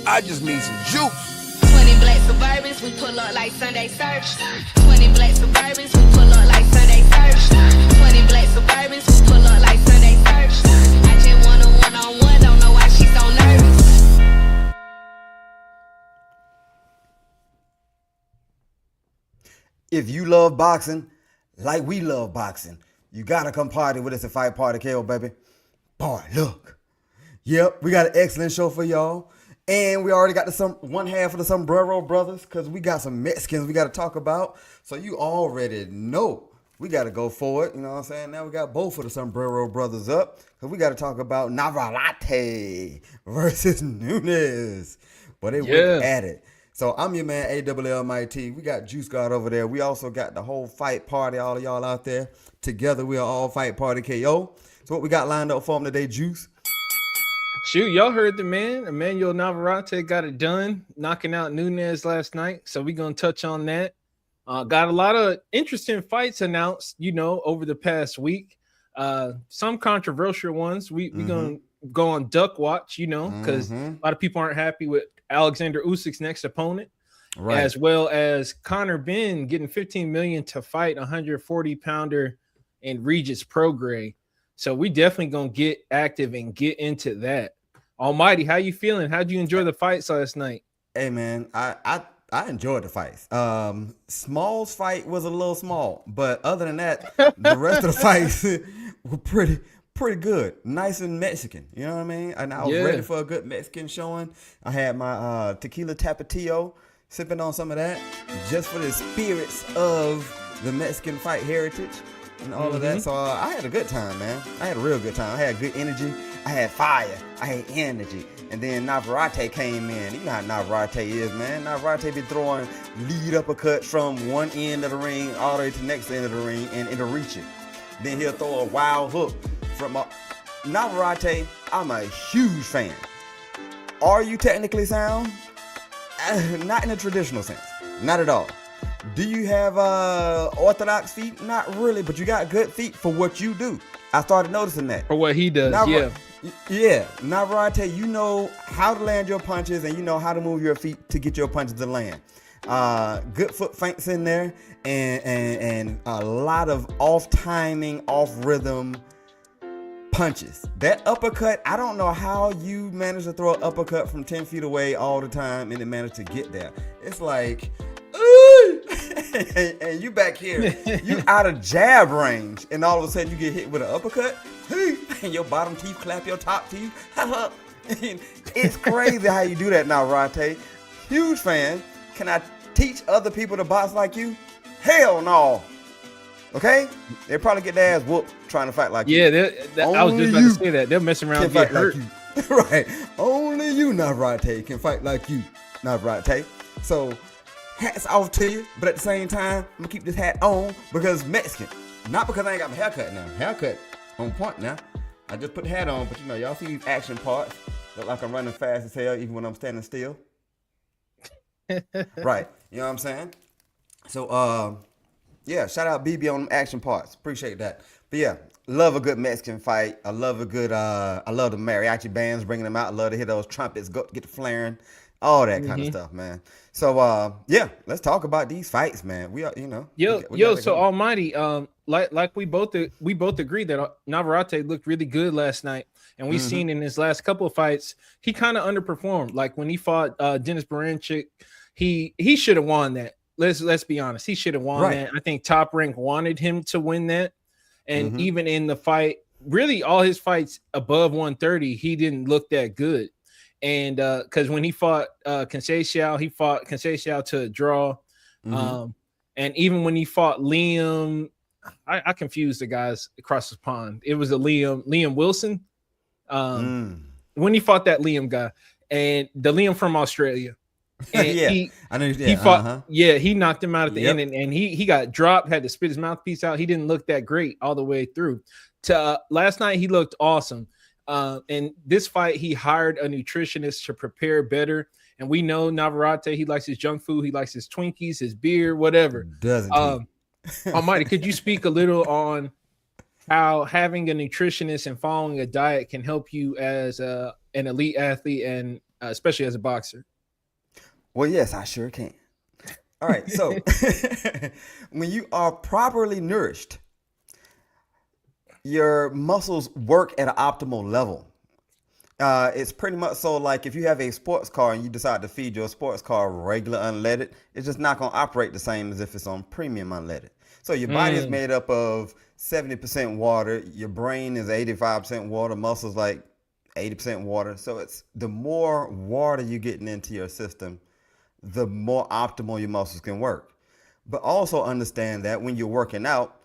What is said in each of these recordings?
I just need some juice. 20 black Suburbans, we pull up like Sunday search. 20 black Suburbans, we pull up like Sunday search. 20 black Suburbans, we pull up like Sunday search. I just want a one-on-one, don't know why she's so nervous. If you love boxing like we love boxing, you gotta come party with us at Fight Party KO, baby. Boy, look. Yep, we got an excellent show for y'all. And we already got one half of the Sombrero Brothers, because we got some Mexicans we got to talk about. So you already know we got to go for it. You know what I'm saying? Now we got both of the Sombrero Brothers up, because we got to talk about Navarette versus Nunez. But they went at it. So I'm your man, AWLMIT. We got Juice God over there. We also got the whole Fight Party, all of y'all out there. Together, we are all Fight Party KO. So what we got lined up for them today, Juice? Shoot, y'all heard the man. Emanuel Navarette got it done, knocking out Nunez last night. So we're going to touch on that. Got a lot of interesting fights announced, over the past week. Some controversial ones. We're going to go on duck watch, because a lot of people aren't happy with Oleksandr Usyk's next opponent, as well as Conor Benn getting $15 million to fight 140-pounder and Regis Prograis. So we definitely gonna get active and get into that. Almighty, how you feeling? How'd you enjoy the fights last night? Hey man, I enjoyed the fights. Small's fight was a little small, but other than that, the rest of the fights were pretty good. Nice and Mexican. You know what I mean? And I was ready for a good Mexican showing. I had my tequila tapatio, sipping on some of that, just for the spirits of the Mexican fight heritage and all of that. So I had a good time, man. I had a real good time. I had good energy. I had fire. I had energy. And then Navarette came in. You know how Navarette is, man. Navarette be throwing lead uppercuts from one end of the ring all the way to the next end of the ring, and it'll reach it. Then he'll throw a wild hook from Navarette. I'm a huge fan. Are you technically sound? Not in a traditional sense. Not at all. Do you have orthodox feet? Not really, but you got good feet for what you do. I started noticing that. For what he does, Yeah, Navarette, you know how to land your punches, and you know how to move your feet to get your punches to land. Good foot feints in there, and a lot of off-timing, off-rhythm punches. That uppercut, I don't know how you manage to throw an uppercut from 10 feet away all the time and then manage to get there. It's like, and you back here, you out of jab range, and all of a sudden you get hit with an uppercut, and your bottom teeth clap your top teeth. It's crazy how you do that now, Navarette. Huge fan. Can I teach other people to box like you? Hell no. Okay? They'll probably get their ass whooped trying to fight like you. Yeah, I was just about to say that. They're messing around and get hurt. Like right. Only you, Navarette, can fight like you, Navarette. So, hats off to you, but at the same time, I'm gonna keep this hat on because Mexican. Not because I ain't got my haircut now. Haircut on point now. I just put the hat on, but y'all see these action parts. Look like I'm running fast as hell even when I'm standing still. Right. You know what I'm saying? So, yeah, shout out BB on them action parts. Appreciate that. But yeah, love a good Mexican fight. I love the mariachi bands, bringing them out. I love to hear those trumpets get the flaring. All that kind of stuff, man. So, yeah, let's talk about these fights, man. We are, So Almighty, like we both agree that Navarette looked really good last night, and we've seen in his last couple of fights he kind of underperformed. Like when he fought Dennis Baranchyk, he should have won that. Let's be honest, he should have won that. I think Top Rank wanted him to win that, and even in the fight, really all his fights above 130, he didn't look that good. And because when he fought Conceição, he fought Conceição to a draw. And even when he fought Liam, I confused the guys across the pond. It was a Liam Wilson. When he fought that Liam guy, and the Liam from Australia. And he knocked him out at the end, and he got dropped, had to spit his mouthpiece out. He didn't look that great all the way through. Last night, he looked awesome. And this fight, he hired a nutritionist to prepare better. And we know Navarette, he likes his junk food. He likes his Twinkies, his beer, whatever. Doesn't he? Almighty, could you speak a little on how having a nutritionist and following a diet can help you as an elite athlete and especially as a boxer. Well, yes, I sure can. All right, so when you are properly nourished, your muscles work at an optimal level. It's pretty much so like if you have a sports car and you decide to feed your sports car regular unleaded, it's just not going to operate the same as if it's on premium unleaded. So your body is made up of 70% water. Your brain is 85% water. Muscles like 80% water. So it's the more water you're getting into your system, the more optimal your muscles can work. But also understand that when you're working out,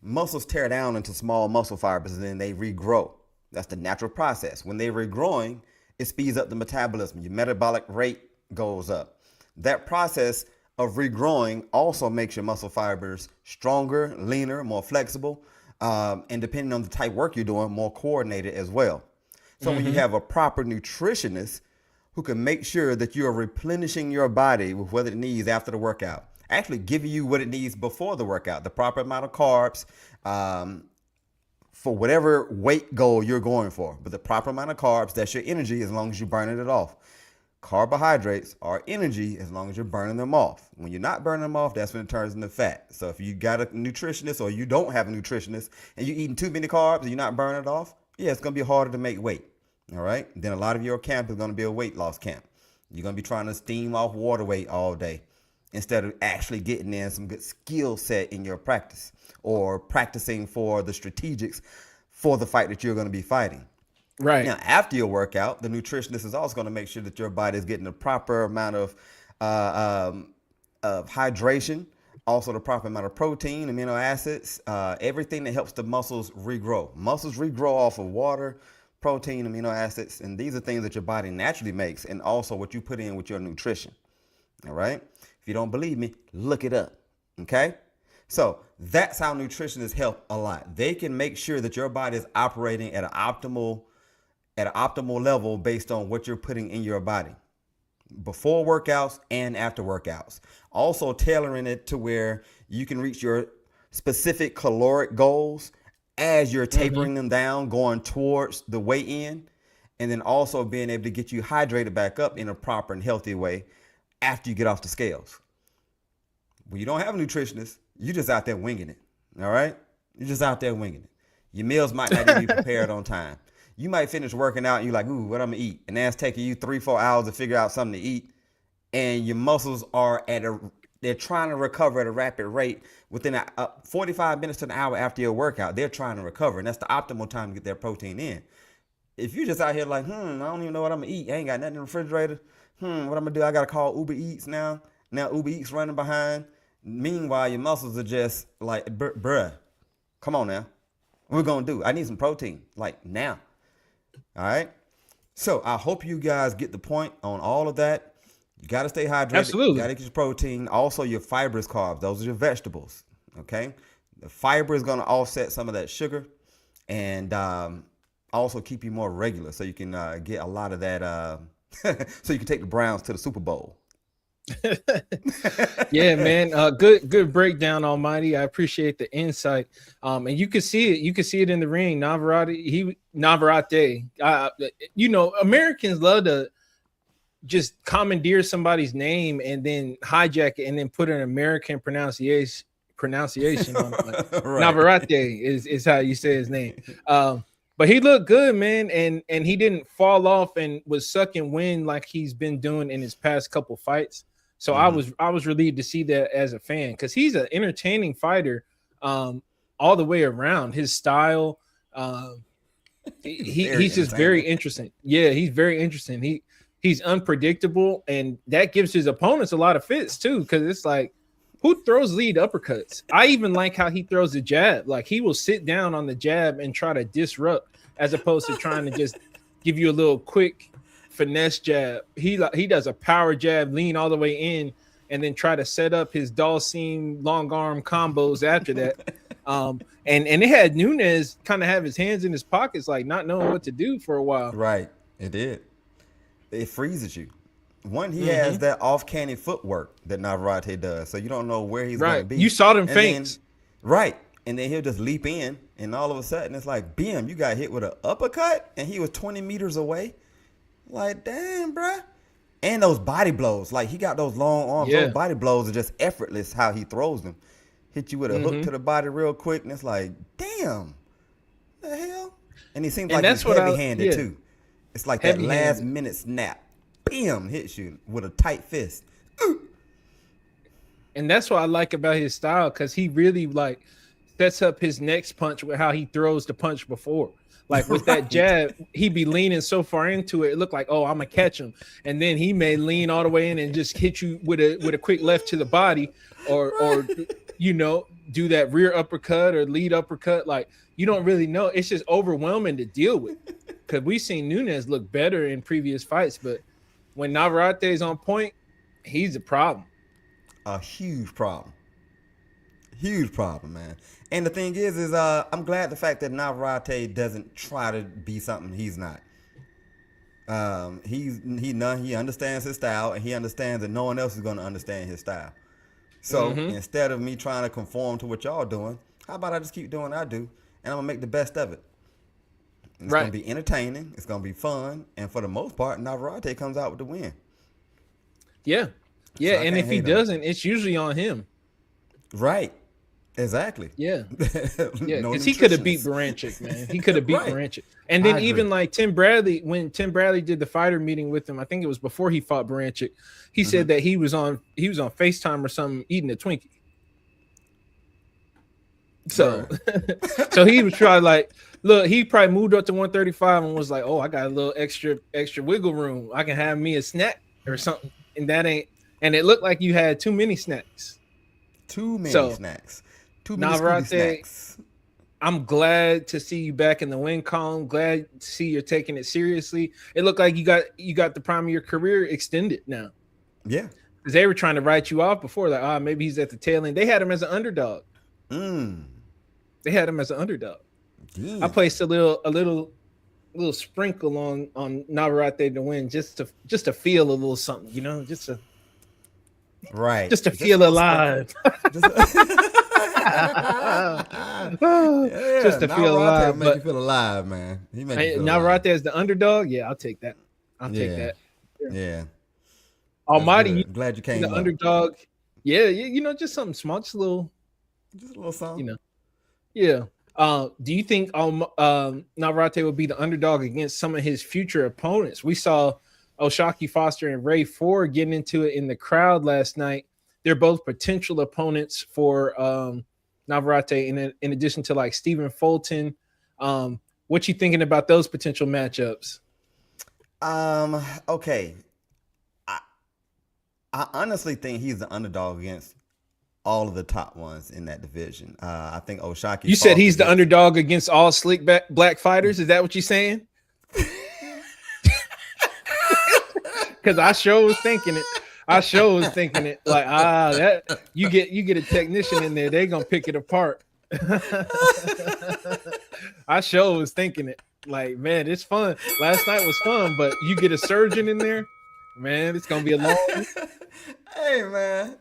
muscles tear down into small muscle fibers and then they regrow. That's the natural process. When they're regrowing, it speeds up the metabolism. Your metabolic rate goes up. That process of regrowing also makes your muscle fibers stronger, leaner, more flexible, and depending on the type of work you're doing, more coordinated as well. So when you have a proper nutritionist who can make sure that you're replenishing your body with what it needs after the workout, actually giving you what it needs before the workout, the proper amount of carbs, for whatever weight goal you're going for, but the proper amount of carbs, that's your energy as long as you're burning it off. Carbohydrates are energy as long as you're burning them off. When you're not burning them off, that's when it turns into fat. So if you got a nutritionist or you don't have a nutritionist and you're eating too many carbs and you're not burning it off, yeah, it's going to be harder to make weight. All right. Then a lot of your camp is going to be a weight loss camp. You're going to be trying to steam off water weight all day instead of actually getting in some good skill set in your practice or practicing for the strategics for the fight that you're going to be fighting. Right. Now, after your workout, the nutritionist is also going to make sure that your body is getting the proper amount of hydration, also the proper amount of protein, amino acids, everything that helps the muscles regrow. Muscles regrow off of water, protein, amino acids, and these are things that your body naturally makes, and also what you put in with your nutrition. All right. If you don't believe me, look it up. Okay. So that's how nutritionists help a lot. They can make sure that your body is operating at an optimal level based on what you're putting in your body before workouts and after workouts. Also tailoring it to where you can reach your specific caloric goals as you're tapering them down, going towards the weigh-in, and then also being able to get you hydrated back up in a proper and healthy way after you get off the scales. When you don't have a nutritionist, you're just out there winging it. All right? You're just out there winging it. Your meals might not even be prepared on time. You might finish working out and you're like, ooh, what I'm gonna eat? And that's taking you 3-4 hours to figure out something to eat. And your muscles are they're trying to recover at a rapid rate within 45 minutes to an hour after your workout. They're trying to recover. And that's the optimal time to get their protein in. If you're just out here like, I don't even know what I'm gonna eat. I ain't got nothing in the refrigerator. What I'm gonna do? I gotta call Uber Eats now. Now Uber Eats running behind. Meanwhile, your muscles are just like, bruh, come on now. What we gonna do? I need some protein, like now. All right. So I hope you guys get the point on all of that. You got to stay hydrated. Absolutely. You got to get your protein. Also, your fibrous carbs. Those are your vegetables. Okay. The fiber is going to offset some of that sugar and also keep you more regular so you can get a lot of that. So you can take the Browns to the Super Bowl. Yeah, man. Good breakdown, Almighty. I appreciate the insight. And you can see it. You can see it in the ring. Navarette. Americans love to just commandeer somebody's name and then hijack it and then put an American pronunciation on it. Like, right. Navarette is how you say his name. But he looked good, man, and he didn't fall off and was sucking wind like he's been doing in his past couple fights. So I was relieved to see that as a fan because he's an entertaining fighter all the way around. His style, he's just very interesting. Yeah, he's very interesting. He's unpredictable, and that gives his opponents a lot of fits too because it's like, who throws lead uppercuts? I even like how he throws the jab. Like he will sit down on the jab and try to disrupt as opposed to trying to just give you a little quick finesse jab. He does a power jab, lean all the way in, and then try to set up his Dalsim long arm combos after that. And it had Nunez kind of have his hands in his pockets, like not knowing what to do for a while. Right, it did. It freezes you. One, he has that off-canny footwork that Navarette does, so you don't know where he's going to be. You saw them feints. Right, and then he'll just leap in, and all of a sudden it's like, bam, you got hit with an uppercut, and he was 20 meters away. Like, damn, bruh. And those body blows. Like, he got those long arms. Yeah. Those body blows are just effortless how he throws them. Hit you with a hook to the body real quick, and it's like, damn, the hell? And he seems like he's heavy-handed, too. It's like that last-minute snap. Bam, hits you with a tight fist. And that's what I like about his style, because he really, like, sets up his next punch with how he throws the punch before. Like, with that jab, he'd be leaning so far into it, it looked like, oh, I'm going to catch him. And then he may lean all the way in and just hit you with a quick left to the body or you know, do that rear uppercut or lead uppercut. Like, you don't really know. It's just overwhelming to deal with, because we've seen Nunez look better in previous fights. But when Navarrete is on point, he's a problem. A huge problem. Huge problem, man. And the thing is I'm glad the fact that Navarrete doesn't try to be something he's not. He understands his style, and he understands that no one else is going to understand his style. So instead of me trying to conform to what y'all doing, how about I just keep doing what I do, and I'm gonna make the best of it. It's gonna be entertaining. It's gonna be fun, and for the most part, Navarrete comes out with the win. Yeah, yeah. So and if he doesn't, it's usually on him. Right. Exactly. Yeah. Yeah. Because he could have beat Baranchyk, man. He could have beat Baranchyk. And then even like Tim Bradley, when Tim Bradley did the fighter meeting with him, I think it was before he fought Baranchyk, he said that he was on FaceTime or something eating a Twinkie. So so he was trying, like, look, he probably moved up to 135 and was like, oh, I got a little extra wiggle room. I can have me a snack or something. And that ain't, and it looked like you had too many snacks. Too many snacks. Too many snacks. I'm glad to see you back in the win column. Glad to see you're taking it seriously. It looked like you got the prime of your career extended now. Yeah. Because they were trying to write you off before, like, maybe he's at the tail end. They had him as an underdog. They had him as an underdog. I placed a little sprinkle on Navarrete to win, just to feel a little something, you know, just to feel alive. Just to feel alive. Make you feel alive, man. Navarrete as the underdog, yeah, I'll take that. Take that. Yeah. Almighty, glad you came. The underdog. Yeah, you know, just something small, just a little something. You know. Yeah. Do you think Navarrete will be the underdog against some of his future opponents? We saw OShaquie Foster and Ray Ford getting into it in the crowd last night. They're both potential opponents for Navarrete, in addition to like Stephen Fulton. What you thinking about those potential matchups? Okay. I honestly think he's the underdog against all of the top ones in that division. I think O'Shaquie. You said he's the underdog against all slick black fighters. Is that what you're saying? Because I sure was thinking it. Like, that you get a technician in there, they're gonna pick it apart. I sure was thinking it. Like, man, it's fun. Last night was fun, but you get a surgeon in there, man, it's gonna be a long. Hey, man,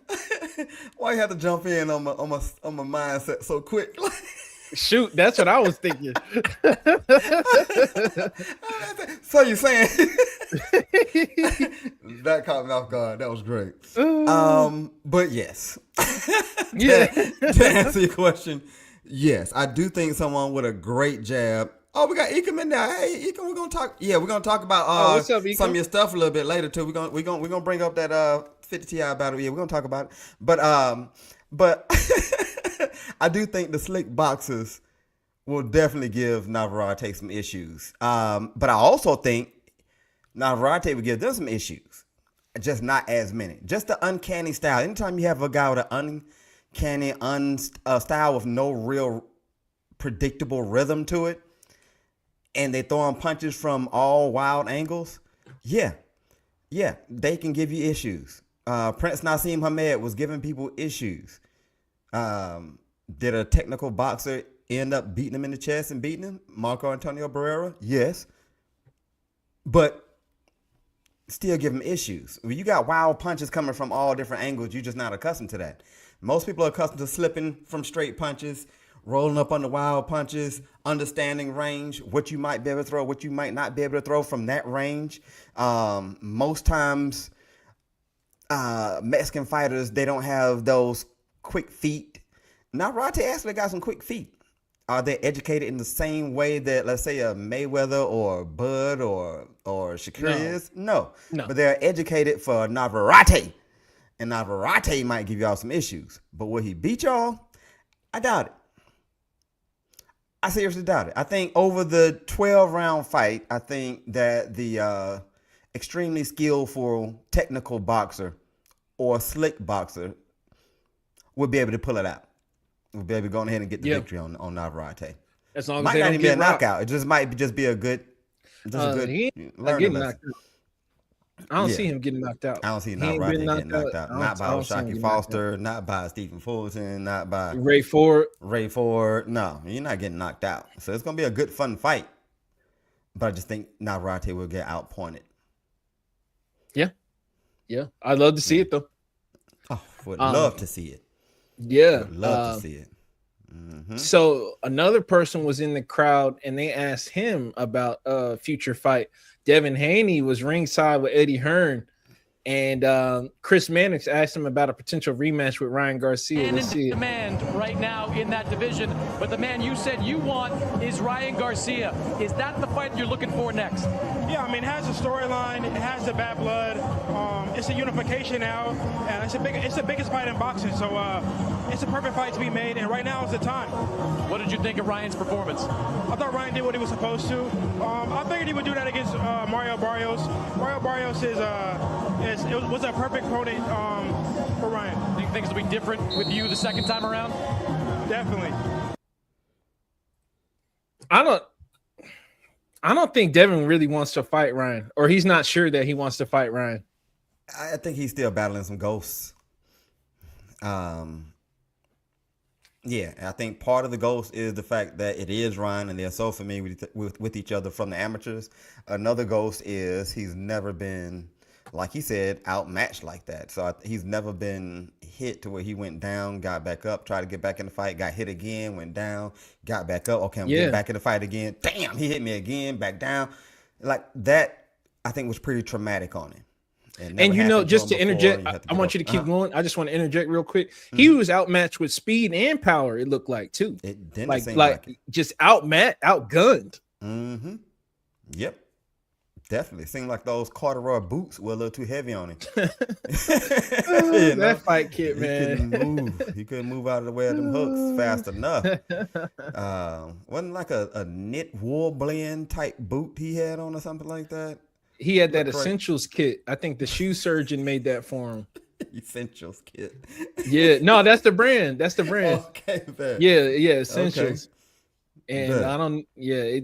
why you have to jump in on my mindset so quick? Shoot, that's what I was thinking. So you saying that caught me off guard. That was great. But yes, to answer your question, yes, I do think someone with a great jab. Oh, we got Ekim in there. Hey, Ekim, we're gonna talk. Yeah, we're gonna talk about what's up, Ekim? Some of your stuff a little bit later too. We're gonna bring up that 50 Ti battle. Yeah, we're gonna talk about it. But I do think the slick boxers will definitely give Navarrete some issues. But I also think Navarrete will give them some issues, just not as many. Just the uncanny style. Anytime you have a guy with an uncanny style with no real predictable rhythm to it, and they throwing punches from all wild angles, yeah, they can give you issues. Prince Nassim Hamed was giving people issues. Did a technical boxer end up beating him in the chest and beating him? Marco Antonio Barrera? Yes. But still give him issues. When you got wild punches coming from all different angles, you're just not accustomed to that. Most people are accustomed to slipping from straight punches, rolling up on the wild punches, understanding range, what you might be able to throw, what you might not be able to throw from that range. Most times, Mexican fighters, they don't have those quick feet. Navarette actually got some quick feet. Are they educated in the same way that, let's say, a Mayweather or Bud or Shakur is? No. But they're educated for Navarette. And Navarette might give y'all some issues. But will he beat y'all? I doubt it. I seriously doubt it. I think over the 12-round fight, I think that the extremely skillful technical boxer or slick boxer would be able to pull it out. We'll be able to go ahead and get the victory on Navarette. As long as might they not don't even be a get rocked. knockout. It just might just be a good, learning lesson. I don't see him getting knocked out. I don't see Navarette getting knocked out. Not by OShaquie Foster, not by Stephen Fulton, not by Ray Ford. No, you're not getting knocked out. So it's gonna be a good, fun fight. But I just think Navarette will get outpointed. Yeah. I'd love to see it though. Oh, would love to see it. Yeah, Would love to see it. Mm-hmm. So another person was in the crowd and they asked him about a future fight. Devin Haney was ringside with Eddie Hearn, and Chris Mannix asked him about a potential rematch with Ryan Garcia. And in demand right now in that division, but the man you said you want is Ryan Garcia. Is that the fight you're looking for next? Yeah, I mean, it has a storyline, it has the bad blood, it's a unification now, and it's the biggest fight in boxing, so it's a perfect fight to be made, and right now is the time. What did you think of Ryan's performance? I thought Ryan did what he was supposed to. I figured he would do that against Mario Barrios. Mario Barrios was a perfect opponent for Ryan. Do you think things will be different with you the second time around? Definitely. I don't think Devin really wants to fight Ryan, or he's not sure that he wants to fight Ryan. I think he's still battling some ghosts. Yeah, I think part of the ghost is the fact that it is Ryan and they're so familiar with each other from the amateurs. Another ghost is he's never been, like he said, outmatched like that. So he's never been hit to where he went down, got back up, tried to get back in the fight, got hit again, went down, got back up. Okay, I'm getting back in the fight again. Damn, he hit me again, back down. Like that, I think was pretty traumatic on him. And you know, just to interject, I want you to keep going. I just want to interject real quick. He was outmatched with speed and power, it looked like, too. It didn't like seem like it. Just outgunned. Mm-hmm. Yep. Definitely. Seemed like those corduroy boots were a little too heavy on him. That fight kid, man. He couldn't move out of the way of them hooks fast enough. Wasn't like a knit wool blend type boot he had on or something like that? He had that Essentials kit. I think the shoe surgeon made that for him. Essentials kit. Yeah, no, that's the brand. That's the brand. Okay, fair. Yeah, Essentials. Okay. And I don't. Yeah,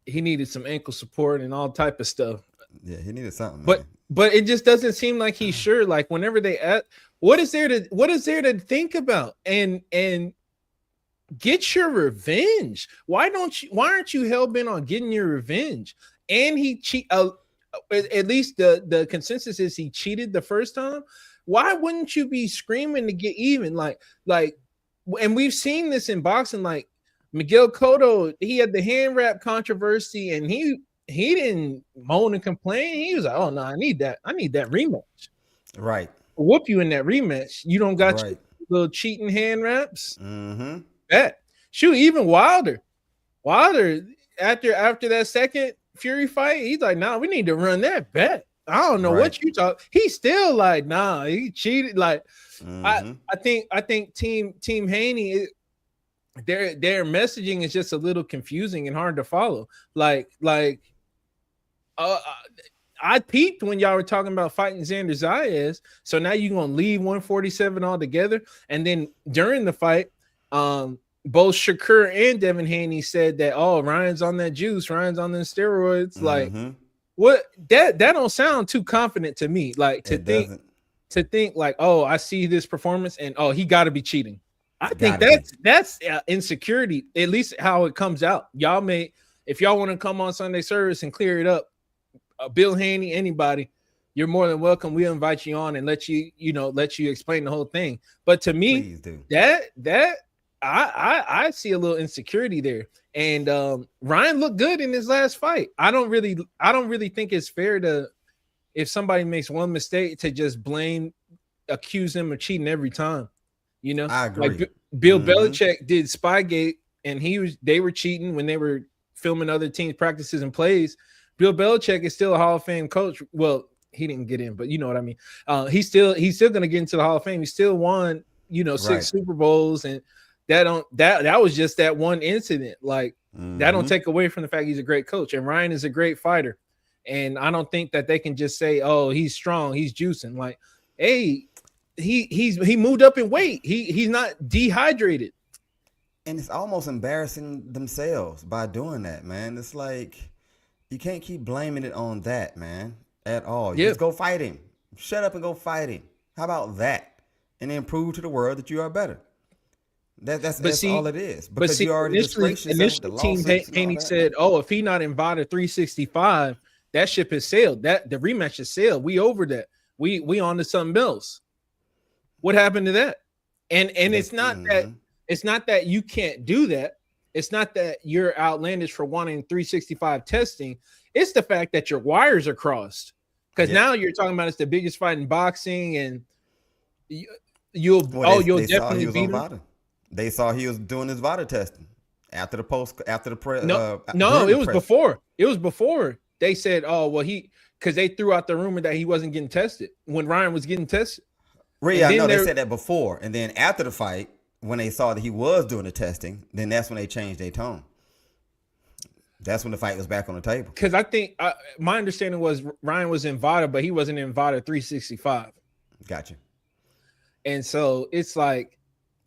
he needed some ankle support and all type of stuff. Yeah, he needed something. But it just doesn't seem like he's sure. Like whenever they ask, what is there to think about? And get your revenge. Why aren't you hell bent on getting your revenge? And he at least the consensus is he cheated the first time. Why wouldn't you be screaming to get even? Like, and we've seen this in boxing. Like Miguel Cotto, he had the hand wrap controversy, and he didn't moan and complain. He was like, "Oh no, I need that rematch." Right. I'll whoop you in that rematch. You don't got your little cheating hand wraps. Mm-hmm. That shoot, even Wilder after that second Fury fight, he's like, "Nah, we need to run that bet." I don't know what you talk. He's still like, "Nah, he cheated." Like, I think Team Haney, their messaging is just a little confusing and hard to follow. I peeped when y'all were talking about fighting Xander Zayas. So now you're gonna leave 147 altogether, and then during the fight, both Shakur and Devin Haney said that, "Oh, Ryan's on that juice, Ryan's on the steroids." Mm-hmm. Like, what? That don't sound too confident to me. Like to think like, "Oh, I see this performance, and oh, he got to be cheating." I think that's insecurity. At least how it comes out. Y'all may, if y'all want to come on Sunday service and clear it up, Bill Haney, anybody, you're more than welcome. We'll invite you on and let you explain the whole thing. But to me, that I see a little insecurity there. And Ryan looked good in his last fight. I don't really think it's fair to, if somebody makes one mistake, to just accuse them of cheating every time. You know, I agree. Like Bill Belichick did Spygate, and they were cheating when they were filming other teams' practices and plays. Bill Belichick is still a Hall of Fame coach. Well, he didn't get in, but you know what I mean. He's still going to get into the Hall of Fame. He still won, 6 Super Bowls, and that was just that one incident. Like that don't take away from the fact he's a great coach, and Ryan is a great fighter. And I don't think that they can just say, "Oh, he's strong, he's juicing." Like, hey, he moved up in weight. He's not dehydrated. And it's almost embarrassing themselves by doing that, man. It's like you can't keep blaming it on that, man, at all. You just go fight him. Shut up and go fight him. How about that? And then prove to the world that you are better. That's all it is. Because you already disgraced yourself. Initially, Team Haney said, "Oh, if he not invited 365, that ship has sailed. That the rematch has sailed. We over that. We on to something else." What happened to that? And it's not that it's not that you can't do that. It's not that you're outlandish for wanting 365 testing. It's the fact that your wires are crossed. Because now you're talking about it's the biggest fight in boxing, and you'll definitely beat him. They saw he was doing his VADA testing after the press. No, it was before. It was before they said, "Oh, well, because they threw out the rumor that he wasn't getting tested when Ryan was getting tested." Right, I know they said that before, and then after the fight, when they saw that he was doing the testing, then that's when they changed their tone. That's when the fight was back on the table. Because I think my understanding was Ryan was in VADA, but he wasn't in VADA 365. Gotcha. And so it's like,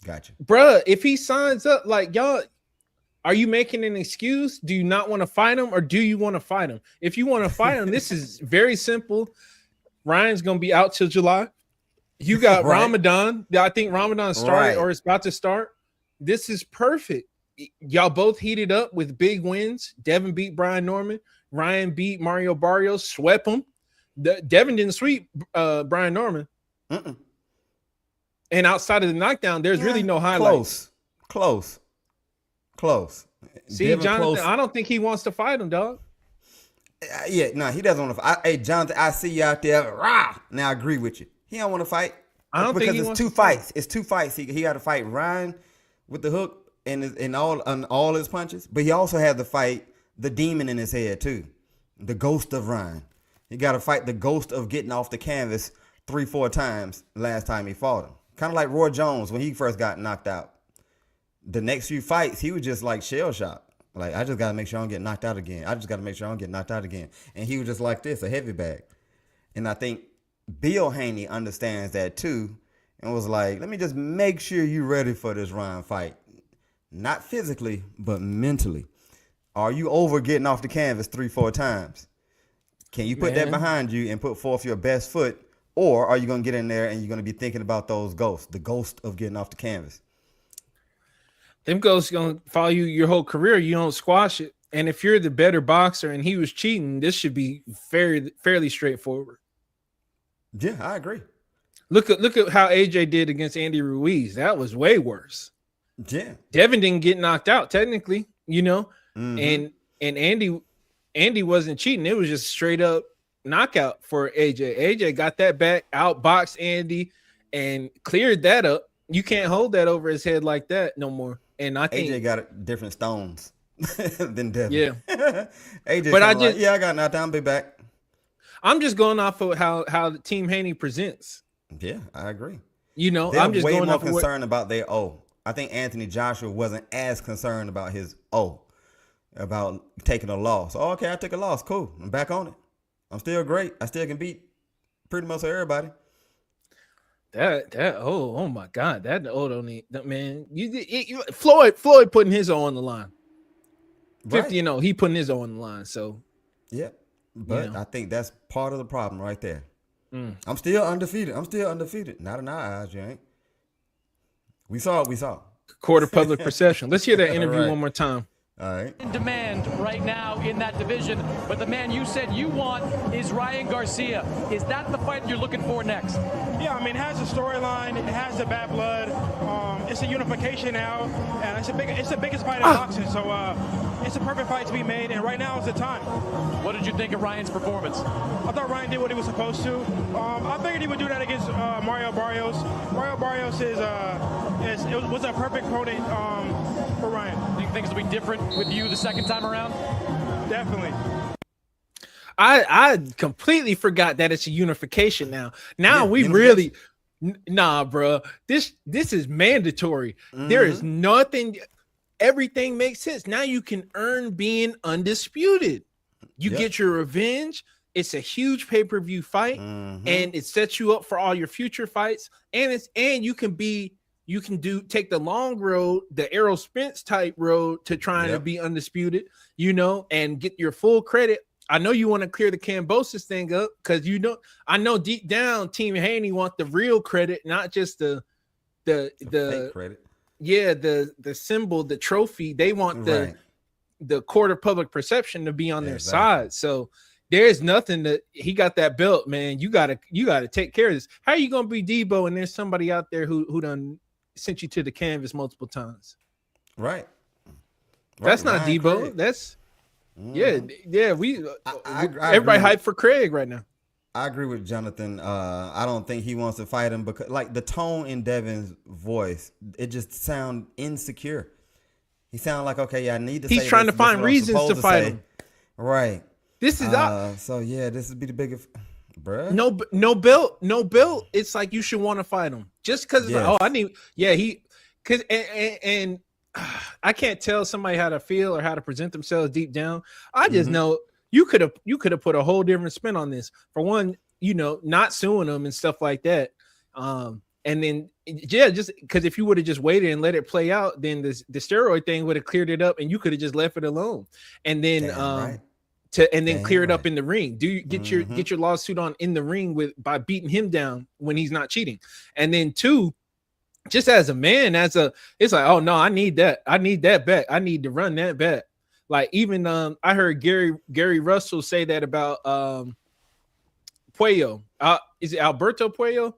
gotcha, bruh, if he signs up, like, y'all, are you making an excuse? Do you not want to fight him, or do you want to fight him? If you want to fight him, this is very simple. Ryan's gonna be out till July. You got Ramadan. I think Ramadan started or it's about to start. This is perfect. Y'all both heated up with big wins. Devin beat Brian Norman. Ryan beat Mario Barrios, swept him. Devin didn't sweep Brian Norman. And outside of the knockdown, there's really no highlights. Close. See, Devin, Jonathan, I don't think he wants to fight him, dog. He doesn't want to fight. Hey, Jonathan, I see you out there. Rah! Now I agree with you. He don't want to fight. I don't think it's two fights. It's two fights. He got to fight Ryan with the hook and all his punches, but he also had to fight the demon in his head too, the ghost of Ryan. He got to fight the ghost of getting off the canvas 3-4 times last time he fought him. Kind of like Roy Jones when he first got knocked out. The next few fights, he was just like shell shocked. Like, I just got to make sure I don't get knocked out again. And he was just like this, a heavy bag. And I think Bill Haney understands that too, and was like, let me just make sure you're ready for this Ryan fight. Not physically, but mentally. Are you over getting off the canvas 3-4 times? Can you put that behind you and put forth your best foot? Or are you going to get in there and you're going to be thinking about those ghosts, the ghost of getting off the canvas? Them ghosts going to follow you your whole career. You don't squash it. And if you're the better boxer and he was cheating, this should be fairly straightforward. Yeah, I agree. Look at how AJ did against Andy Ruiz. That was way worse. Yeah. Devin didn't get knocked out technically, and Andy wasn't cheating. It was just straight up knockout for AJ. AJ got that back, outboxed Andy, and cleared that up. You can't hold that over his head like that no more. And I think AJ got different stones than Devin. Yeah. AJ, but I got knocked down. Be back. I'm just going off of how the Team Haney presents. Yeah, I agree. I'm just way going more off concerned about their O. I think Anthony Joshua wasn't as concerned about his O, about taking a loss. Oh, okay, I took a loss. Cool. I'm back on it. I'm still great. I still can beat pretty much everybody. Oh my God, that O don't need that, man. Floyd putting his O on the line. 50-0, he putting his O on the line. So yeah. But I think that's part of the problem right there. I'm still undefeated. Not in our eyes, you ain't. We saw. Court of public perception. Let's hear that interview one more time. All right. In demand right now in that division, but the man you said you want is Ryan Garcia. Is that the fight you're looking for next? Yeah, I mean, it has a storyline. It has the bad blood. It's a unification now, and it's the biggest fight in boxing. So it's a perfect fight to be made, and right now is the time. What did you think of Ryan's performance? I thought Ryan did what he was supposed to. I figured he would do that against Mario Barrios. Mario Barrios was a perfect opponent for Ryan. Do you think things will be different with you the second time around? Definitely. I completely forgot that it's a unification now. Now we really, nah, bro. This is mandatory. There is nothing. Everything makes sense. Now you can earn being undisputed. You get your revenge. It's a huge pay-per-view fight, and it sets you up for all your future fights. And you can take the long road, the Errol Spence type road to trying to be undisputed, and get your full credit. I know you want to clear the Cambosis thing up because I know deep down Team Haney want the real credit, not just the fake credit. Yeah, the symbol, the trophy. They want the court of public perception to be on their side. So there's nothing that he got that belt, man. You gotta take care of this. How are you gonna be Debo and there's somebody out there who done sent you to the canvas multiple times? Right. That's not Ryan Debo. Craig. That's we everybody hyped for Craig right now. I agree with Jonathan. I don't think he wants to fight him because like the tone in Devin's voice, it just sounds insecure. He sounds like, okay, I need to He's trying to find reasons to fight him. Right. This is so yeah, this would be the biggest bruh. No belt. It's like you should want to fight him. Just because and I can't tell somebody how to feel or how to present themselves deep down. I just know you could have put a whole different spin on this. For one, not suing them and stuff like that. And then just because if you would have just waited and let it play out, then the steroid thing would have cleared it up and you could have just left it alone. And then clear it up in the ring. Do you get your lawsuit on in the ring by beating him down when he's not cheating? And then two, just as a man, it's like, oh no, I need that back. I need to run that back. Like even I heard Gary Russell say that about Puello. Is it Alberto Puello?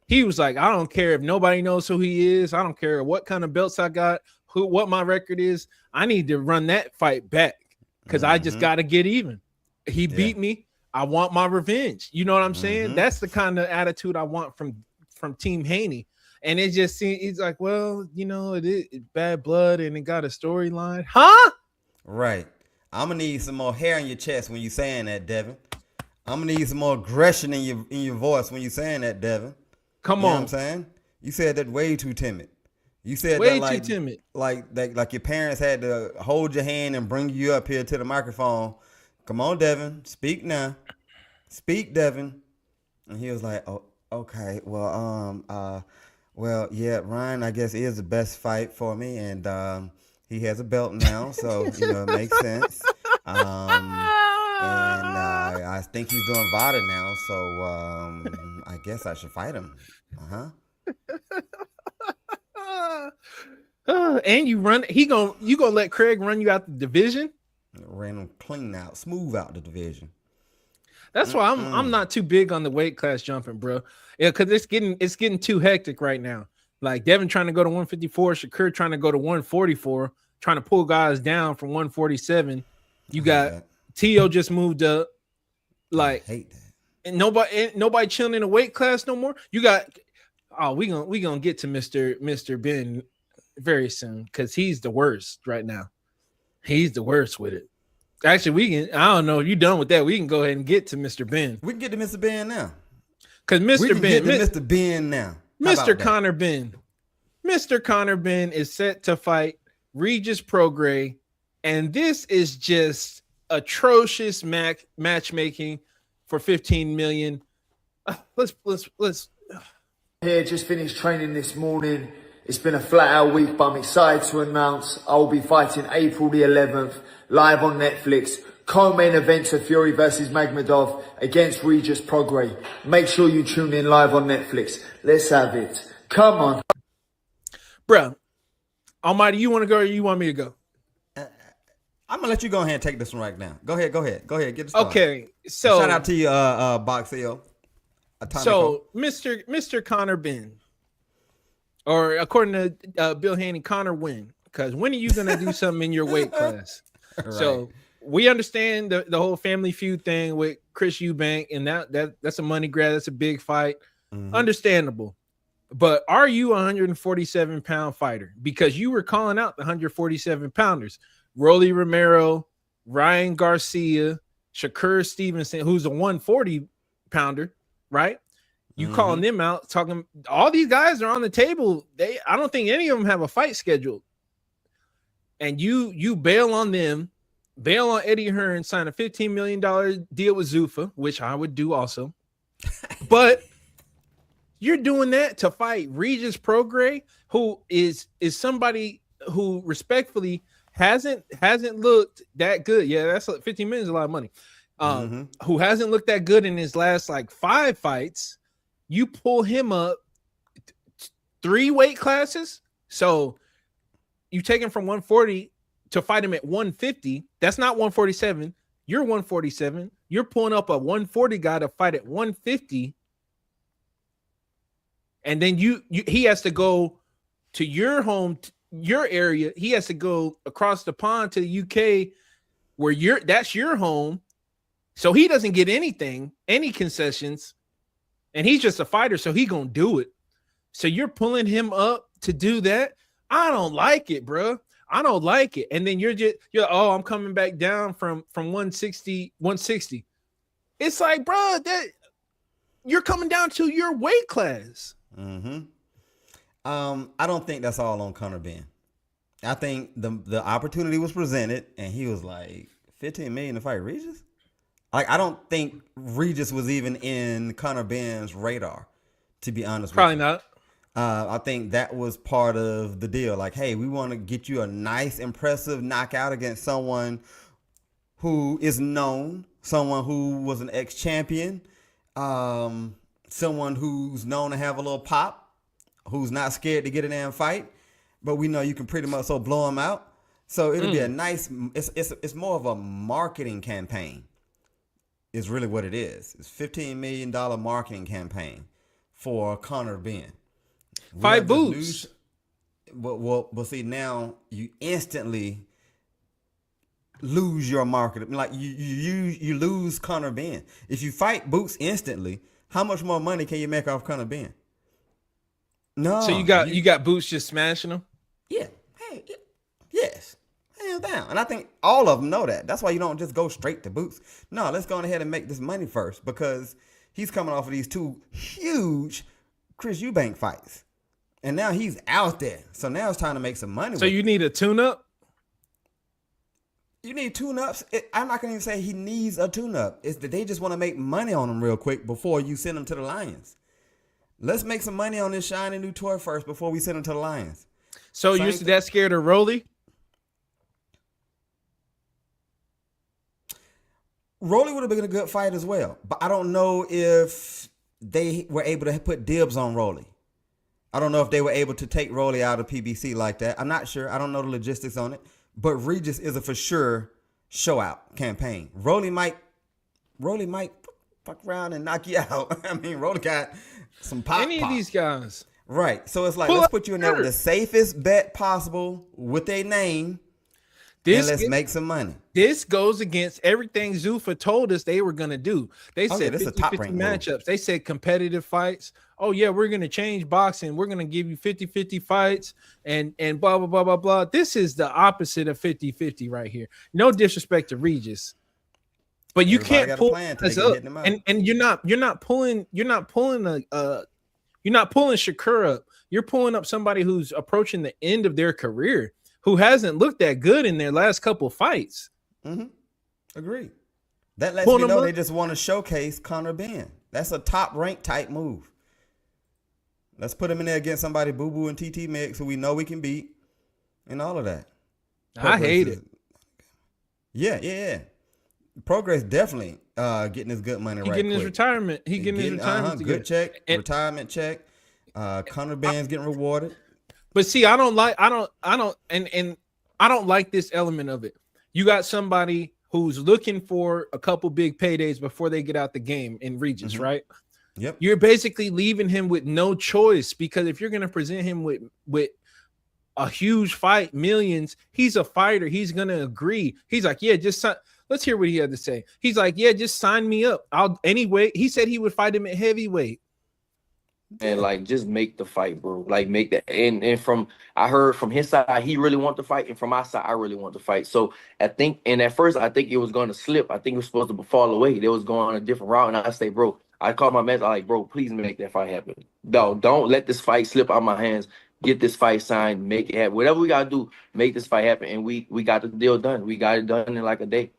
He was like, I don't care if nobody knows who he is. I don't care what kind of belts I got, what my record is. I need to run that fight back because I just got to get even. He beat me. I want my revenge. You know what I'm saying? That's the kind of attitude I want from Team Haney. And it just seems he's like, well, it is bad blood and it got a storyline. Huh? Right. I'm gonna need some more hair in your chest when you saying that, Devin. I'm gonna need some more aggression in your voice when you saying that, Devin. Come on. You know what I'm saying? You said that way too timid. You said way that too timid. Like your parents had to hold your hand and bring you up here to the microphone. Come on, Devin. Speak now. Speak, Devin. And he was like, oh, okay. Well, yeah, Ryan, I guess is the best fight for me, and he has a belt now, so it makes sense. And I think he's doing VADA now, so I guess I should fight him. And you gonna let Craig run you out the division? Ran him smooth out the division. That's why I'm not too big on the weight class jumping, bro. Yeah, because it's getting too hectic right now. Like Devin trying to go to 154, Shakur trying to go to 144, trying to pull guys down from 147. You got Tio just moved up. Like, I hate that. And nobody chilling in a weight class no more. You got we gonna get to Mr. Ben very soon because he's the worst right now. He's the worst with it. Actually, I don't know if you're done with that. We can go ahead and get to Mr. Ben. We can get to Mr. Ben now. Because Mr. Ben now. Mr. Conor Benn. Mr. Conor Benn is set to fight Regis Prograis. And this is just atrocious matchmaking for $15 million. Let's. Here, just finished training this morning. It's been a flat-out week, but I'm excited to announce I'll be fighting April the 11th, live on Netflix. Co-main event of Fury versus Magmadov against Regis Prograis. Make sure you tune in live on Netflix. Let's have it. Come on. Bruh, Almighty, you want to go or you want me to go? gonna let you go ahead and take this one right now. Go ahead. Get it started. Okay, so shout out to you, Boxeo. So, Mr. Conor Benn, or according to Bill Haney, Conor win. Because when are you gonna do something in your weight class? Right. So we understand the whole family feud thing with Chris Eubank, and that's a money grab. That's a big fight. Understandable. But are you a 147-pound fighter? Because you were calling out the 147-pounders. Rolly Romero, Ryan Garcia, Shakur Stevenson, who's a 140-pounder, right? You calling them out, talking all these guys are on the table. I don't think any of them have a fight scheduled. And you bail on them, bail on Eddie Hearn, sign a $15 million deal with Zuffa, which I would do also. But you're doing that to fight Regis Prograis, who is somebody who respectfully hasn't looked that good. Yeah, that's 15 million is a lot of money. Who hasn't looked that good in his last like 5 fights. You pull him up 3 weight classes. So you take him from 140 to fight him at 150. That's not 147. You're 147. You're pulling up a 140 guy to fight at 150. And then he has to go to your home, your area. He has to go across the pond to the UK where that's your home. So he doesn't get anything, any concessions. And he's just a fighter, so he gonna do it. So you're pulling him up to do that. I don't like it, bro. I don't like it. And then you're oh, I'm coming back down from 160. It's like, bro, that you're coming down to your weight class. I don't think that's all on Conor Benn. I think the opportunity was presented, and he was like, 15 million to fight Regis? Like, I don't think Regis was even in Conor Benn's radar, to be honest. Probably not. I think that was part of the deal. Like, hey, we want to get you a nice, impressive knockout against someone who is known, someone who was an ex-champion, someone who's known to have a little pop, who's not scared to get in there and fight, but we know you can pretty much blow him out. So it'll be a nice. It's more of a marketing campaign. Is really what it is. It's $15 million marketing campaign for Conor Benn. 5 boots. Well, see, now you instantly lose your market. Like you lose Conor Benn. If you fight Boots instantly, how much more money can you make off Conor Benn? No. So you got Boots just smashing him? Yeah. Hey, yes. Hands down. And I think all of them know that. That's why you don't just go straight to Boots. No, let's go on ahead and make this money first, because he's coming off of these 2 huge Chris Eubank fights. And now he's out there. So now it's time to make some money. So you need a tune-up? You need tune-ups. I'm not going to even say he needs a tune-up. It's that they just want to make money on him real quick before you send him to the Lions. Let's make some money on this shiny new toy first before we send him to the Lions. So you're that scared of Rolly? Rolly would have been a good fight as well, but I don't know if they were able to put dibs on Rolly. I don't know if they were able to take Rolly out of PBC like that. I'm not sure. I don't know the logistics on it, but Regis is a for sure show out campaign. Rolly might fuck around and knock you out. I mean, Rolly got some pop. Any of these guys. Right. So it's like, let's put you in there with the safest bet possible with a name. And let's make some money. This goes against everything Zuffa told us they were going to do. They said this is a top 50-50 rank matchups. move. They said competitive fights. Oh, yeah, we're going to change boxing. We're going to give you 50-50 fights and blah, blah, blah, blah, blah. This is the opposite of 50-50 right here. No disrespect to Regis. But you can't pull us up. And you're not pulling Shakur up. You're pulling up somebody who's approaching the end of their career, who hasn't looked that good in their last couple fights. Agreed. That lets me know they just want to showcase Conor Benn. That's a top rank type move. Let's put him in there against somebody Boo Boo and TT Mix who we know we can beat and all of that. I hate it. Yeah. Progress definitely getting his good money right getting quick. His retirement. He getting his retirement. Good check, retirement check. Conor Benn's getting rewarded. But see, I don't like this element of it. You got somebody who's looking for a couple big paydays before they get out the game in Regis, right? Yep. You're basically leaving him with no choice, because if you're going to present him with a huge fight, millions, he's a fighter. He's going to agree. He's like, yeah, just sign. Let's hear what he had to say. He's like, yeah, just sign me up. Anyway, he said he would fight him at heavyweight. And like, just make the fight, bro. Like, make that. And from, I heard from his side, he really want to fight, and from my side, I really want to fight. So I think, and at first, I think it was going to slip. I think it was supposed to fall away. They was going on a different route, and I say, bro, I called my man. I like, bro, please make that fight happen. No, don't let this fight slip out my hands. Get this fight signed. Make it happen. Whatever we gotta do, make this fight happen. And we got the deal done. We got it done in like a day.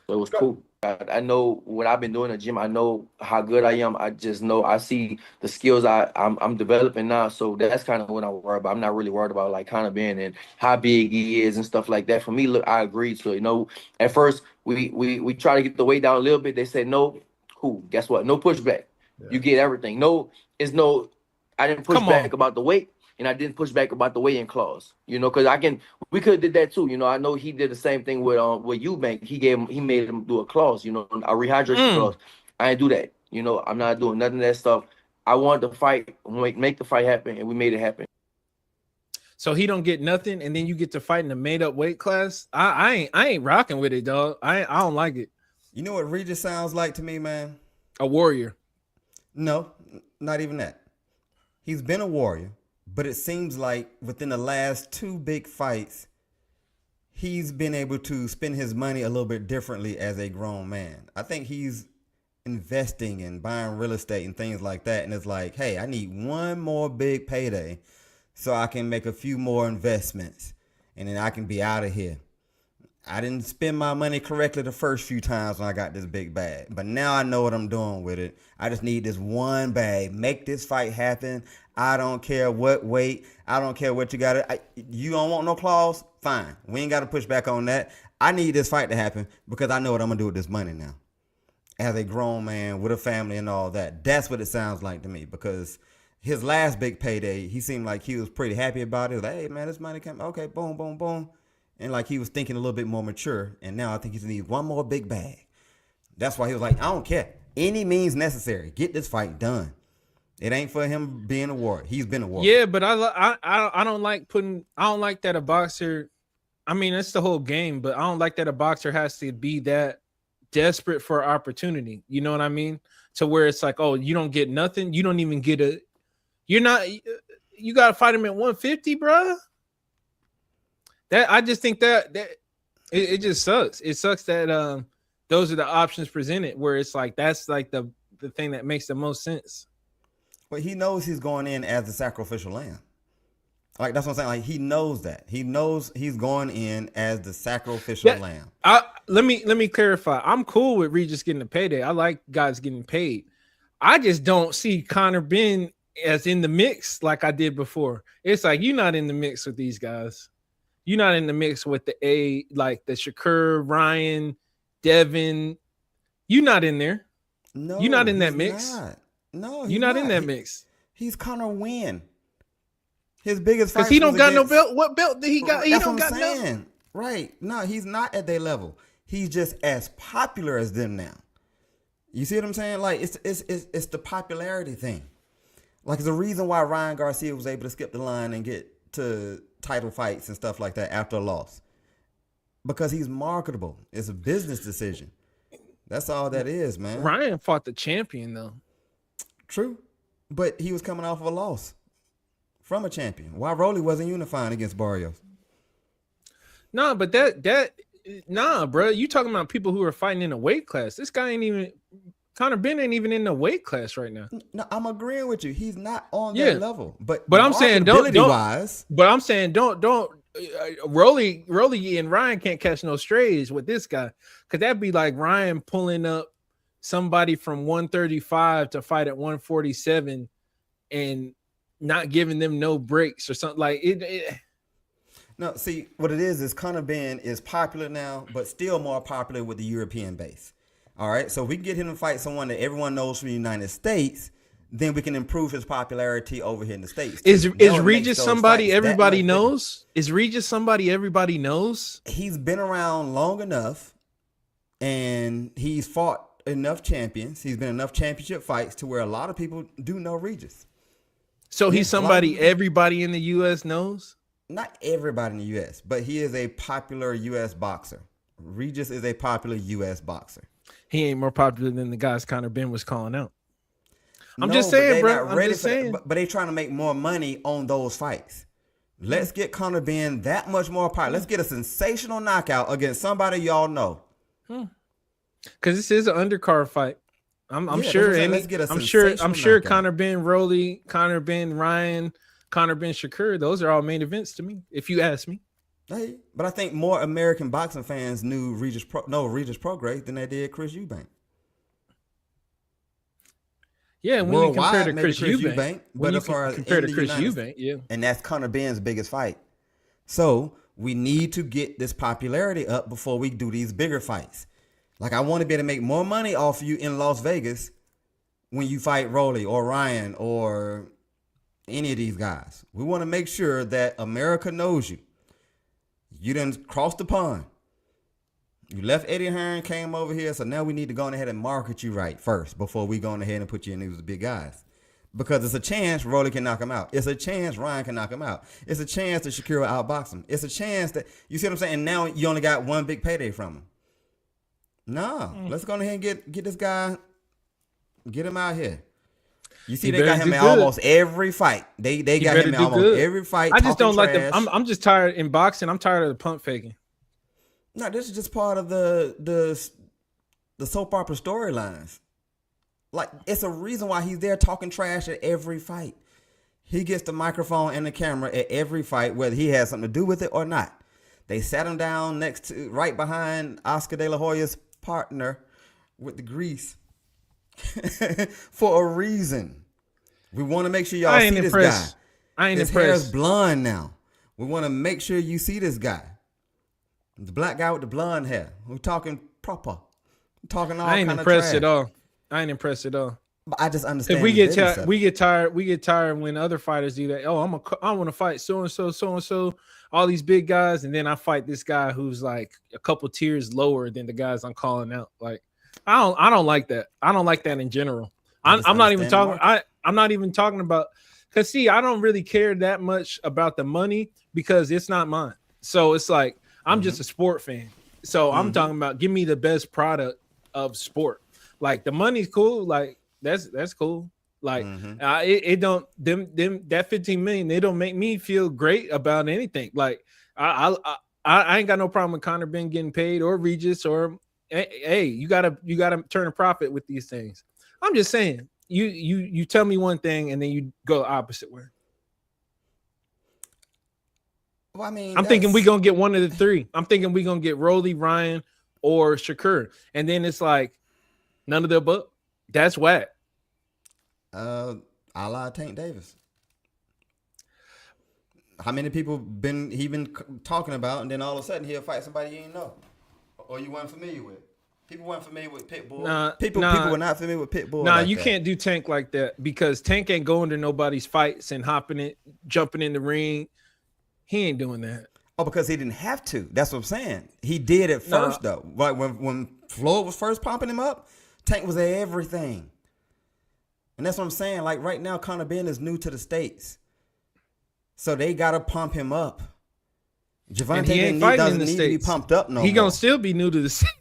So it was cool. I know what I've been doing in the gym. I know how good I am. I just know I see the skills I'm developing now. So that's kind of what I'm worried about. I'm not really worried about like Conor Benn and how big he is and stuff like that. For me, look, I agreed. So, you know, at first we try to get the weight down a little bit. They said no. Cool. Guess what? No pushback. Yeah. You get everything. No, it's no. I didn't push back about the weight. And I didn't push back about the weigh-in clause, you know, because we could have did that too. You know, I know he did the same thing with Eubank. He made him do a clause, you know, a rehydration clause. I didn't do that. You know, I'm not doing nothing of that stuff. I wanted to fight, make the fight happen, and we made it happen. So he don't get nothing, and then you get to fight in a made-up weight class. I ain't rocking with it, dog. I don't like it. You know what Regis sounds like to me, man? A warrior. No, not even that. He's been a warrior. But it seems like within the last 2 big fights, he's been able to spend his money a little bit differently as a grown man. I think he's investing and buying real estate and things like that. And it's like, hey, I need one more big payday so I can make a few more investments and then I can be out of here. I didn't spend my money correctly the first few times when I got this big bag, but now I know what I'm doing with it. I just need this one bag. Make this fight happen. I don't care what weight. I don't care what you got. You don't want no clause? Fine. We ain't got to push back on that. I need this fight to happen because I know what I'm going to do with this money now. As a grown man with a family and all that. That's what it sounds like to me, because his last big payday, he seemed like he was pretty happy about it. Like, hey, man, this money came. Okay, boom, boom, boom. And like he was thinking a little bit more mature. And now I think he needs one more big bag. That's why he was like, I don't care. Any means necessary. Get this fight done. It ain't for him being a warrior. He's been a warrior. Yeah, but I don't like that a boxer. I mean, that's the whole game, but I don't like that a boxer has to be that desperate for opportunity. You know what I mean? To where it's like, oh, you don't get nothing. You don't even get you got to fight him at 150, bro. I just think that it just sucks. It sucks that those are the options presented, where it's like that's like the thing that makes the most sense. But he knows he's going in as the sacrificial lamb. Like, that's what I'm saying. Like, he knows that. He knows he's going in as the sacrificial lamb. Let me clarify. I'm cool with Regis getting a payday. I like guys getting paid. I just don't see Conor Benn as in the mix like I did before. It's like, you're not in the mix with these guys. You're not in the mix with like the Shakur, Ryan, Devin. You're not in there. No, you're not in that mix. No, you're not in that mix. He's Conor Wynn. His biggest fight. Because he don't got no belt. What belt did he got? He don't got no. Right. No, he's not at their level. He's just as popular as them now. You see what I'm saying? Like, it's the popularity thing. Like, it's the reason why Ryan Garcia was able to skip the line and get to title fights and stuff like that after a loss. Because he's marketable. It's a business decision. That's all that is, man. Ryan fought the champion, though. True. But he was coming off of a loss from a champion. Why Rolly wasn't unifying against Barrios? Nah, but nah, bro. You talking about people who are fighting in a weight class. This guy ain't even, Conor Benn ain't even in the weight class right now. No, I'm agreeing with you. He's not on that level. But I'm saying don't. Wise, but I'm saying don't. Rolly and Ryan can't catch no strays with this guy, because that'd be like Ryan pulling up somebody from 135 to fight at 147 and not giving them no breaks or something like it. No, see, what it is Conor Benn is popular now, but still more popular with the European base. All right, so if we can get him to fight someone that everyone knows from the United States, then we can improve his popularity over here in the States. Is Now it makes Regis those somebody fights that everybody much knows? Is Regis somebody everybody knows? bigger. He's been around long enough, and he's fought enough champions. He's been in enough championship fights to where a lot of people do know Regis. So he's somebody everybody in the U.S. knows? Not everybody in the U.S., but he is a popular U.S. boxer. Regis is a popular U.S. boxer. He ain't more popular than the guys Conor Benn was calling out. I'm No, just but saying, they bro. not I'm ready just for that. saying. But they trying to make more money on those fights. Let's get Conor Benn that much more popular. Let's get a sensational knockout against somebody y'all know. Because this is an undercard fight. I'm Yeah, sure. that's what I'm saying. Any, Let's get a I'm sure. I'm sensational sure. knockout. Conor Benn, Rolly, Conor Benn, Ryan, Conor Benn, Shakur. Those are all main events to me, if you ask me. Hey, but I think more American boxing fans knew Regis Prograis than they did Chris Eubank. Yeah, when you compare to maybe Chris Eubank, when but you as far as compare in to the Chris United Eubank, yeah. and that's Conor Benn's biggest fight. So we need to get this popularity up before we do these bigger fights. Like I want to be able to make more money off you in Las Vegas when you fight Rolly or Ryan or any of these guys. We want to make sure that America knows you. You didn't cross the pond. You left Eddie Hearn, came over here, so now we need to go on ahead and market you right first before we go on ahead and put you in these big guys. Because it's a chance Rolly can knock him out. It's a chance Ryan can knock him out. It's a chance that Shakur will outbox him. It's a chance that, you see what I'm saying? And now you only got one big payday from him. No, let's go ahead and get this guy, get him out here. You see, they got him in almost every fight. They got him in almost every fight. I just don't like trash. I'm just tired in boxing. I'm tired of the pump faking. No, this is just part of the soap opera storylines. Like, it's a reason why he's there talking trash at every fight. He gets the microphone and the camera at every fight, whether he has something to do with it or not. They sat him down right behind Oscar De La Hoya's partner with the grease for a reason. We want to make sure y'all see this guy. I ain't His impressed. hair is blonde now. We want to make sure you see this guy. The black guy with the blonde hair. We're talking proper. We're talking all kind of trash. I ain't impressed at all. I ain't impressed at all. But I just understand. We get tired. We get tired when other fighters do that. Oh, I want to fight so and so, all these big guys, and then I fight this guy who's like a couple tiers lower than the guys I'm calling out. Like, I don't like that. I don't like that in general. I'm not even talking. I'm not even talking about, because see, I don't really care that much about the money because it's not mine. So it's like I'm just a sport fan. So I'm talking about give me the best product of sport. Like the money's cool. Like that's cool. Like it don't them that 15 million. They don't make me feel great about anything. Like I ain't got no problem with Conor Benn getting paid or Regis or hey, you gotta turn a profit with these things. I'm just saying. You tell me one thing and then you go the opposite way. Well, I mean, I'm thinking we're gonna get one of the three. I'm thinking we're gonna get Rolly, Ryan, or Shakur, and then it's like none of the above. That's whack. A la Tank Davis. How many people he been talking about, and then all of a sudden he'll fight somebody you ain't know or you weren't familiar with. People weren't familiar with Pitbull. People were not familiar with Pitbull. Nah, you can't do Tank like that because Tank ain't going to nobody's fights and jumping in the ring. He ain't doing that. Oh, because he didn't have to. That's what I'm saying. He did it first, though. Like when Floyd was first pumping him up, Tank was at everything. And that's what I'm saying. Like right now, Conor Benn is new to the States. So they got to pump him up. Javante doesn't need to be pumped up no more. He going to still be new to the States.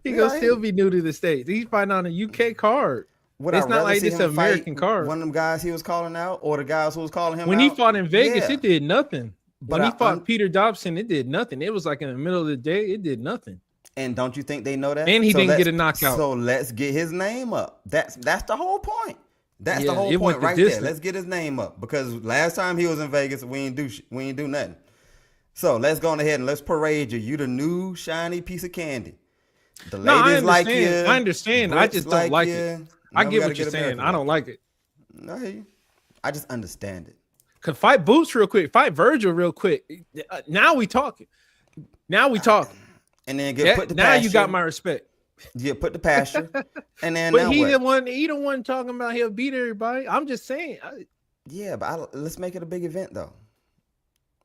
He going to still be new to the States. He's fighting on a UK card. It's not like it's an American card. One of them guys he was calling out or the guys who was calling him out. When he fought in Vegas, it did nothing. But when he fought Peter Dobson, it did nothing. It was like in the middle of the day, it did nothing. And don't you think they know that? And he didn't get a knockout. So let's get his name up. That's the whole point. That's the whole point right there. Let's get his name up because last time he was in Vegas, we ain't do nothing. So let's go on ahead and let's parade you. You the new shiny piece of candy. The ladies like you. I understand. I just don't like it. I get what you're saying. I don't like it. No, I just understand it. Could fight Boots real quick. Fight Virgil real quick. Now we talking. And then get put to now pasture. you got my respect. Yeah, put the pasture, and then But now he what? the one talking about he'll beat everybody. I'm just saying. Yeah, but let's make it a big event though.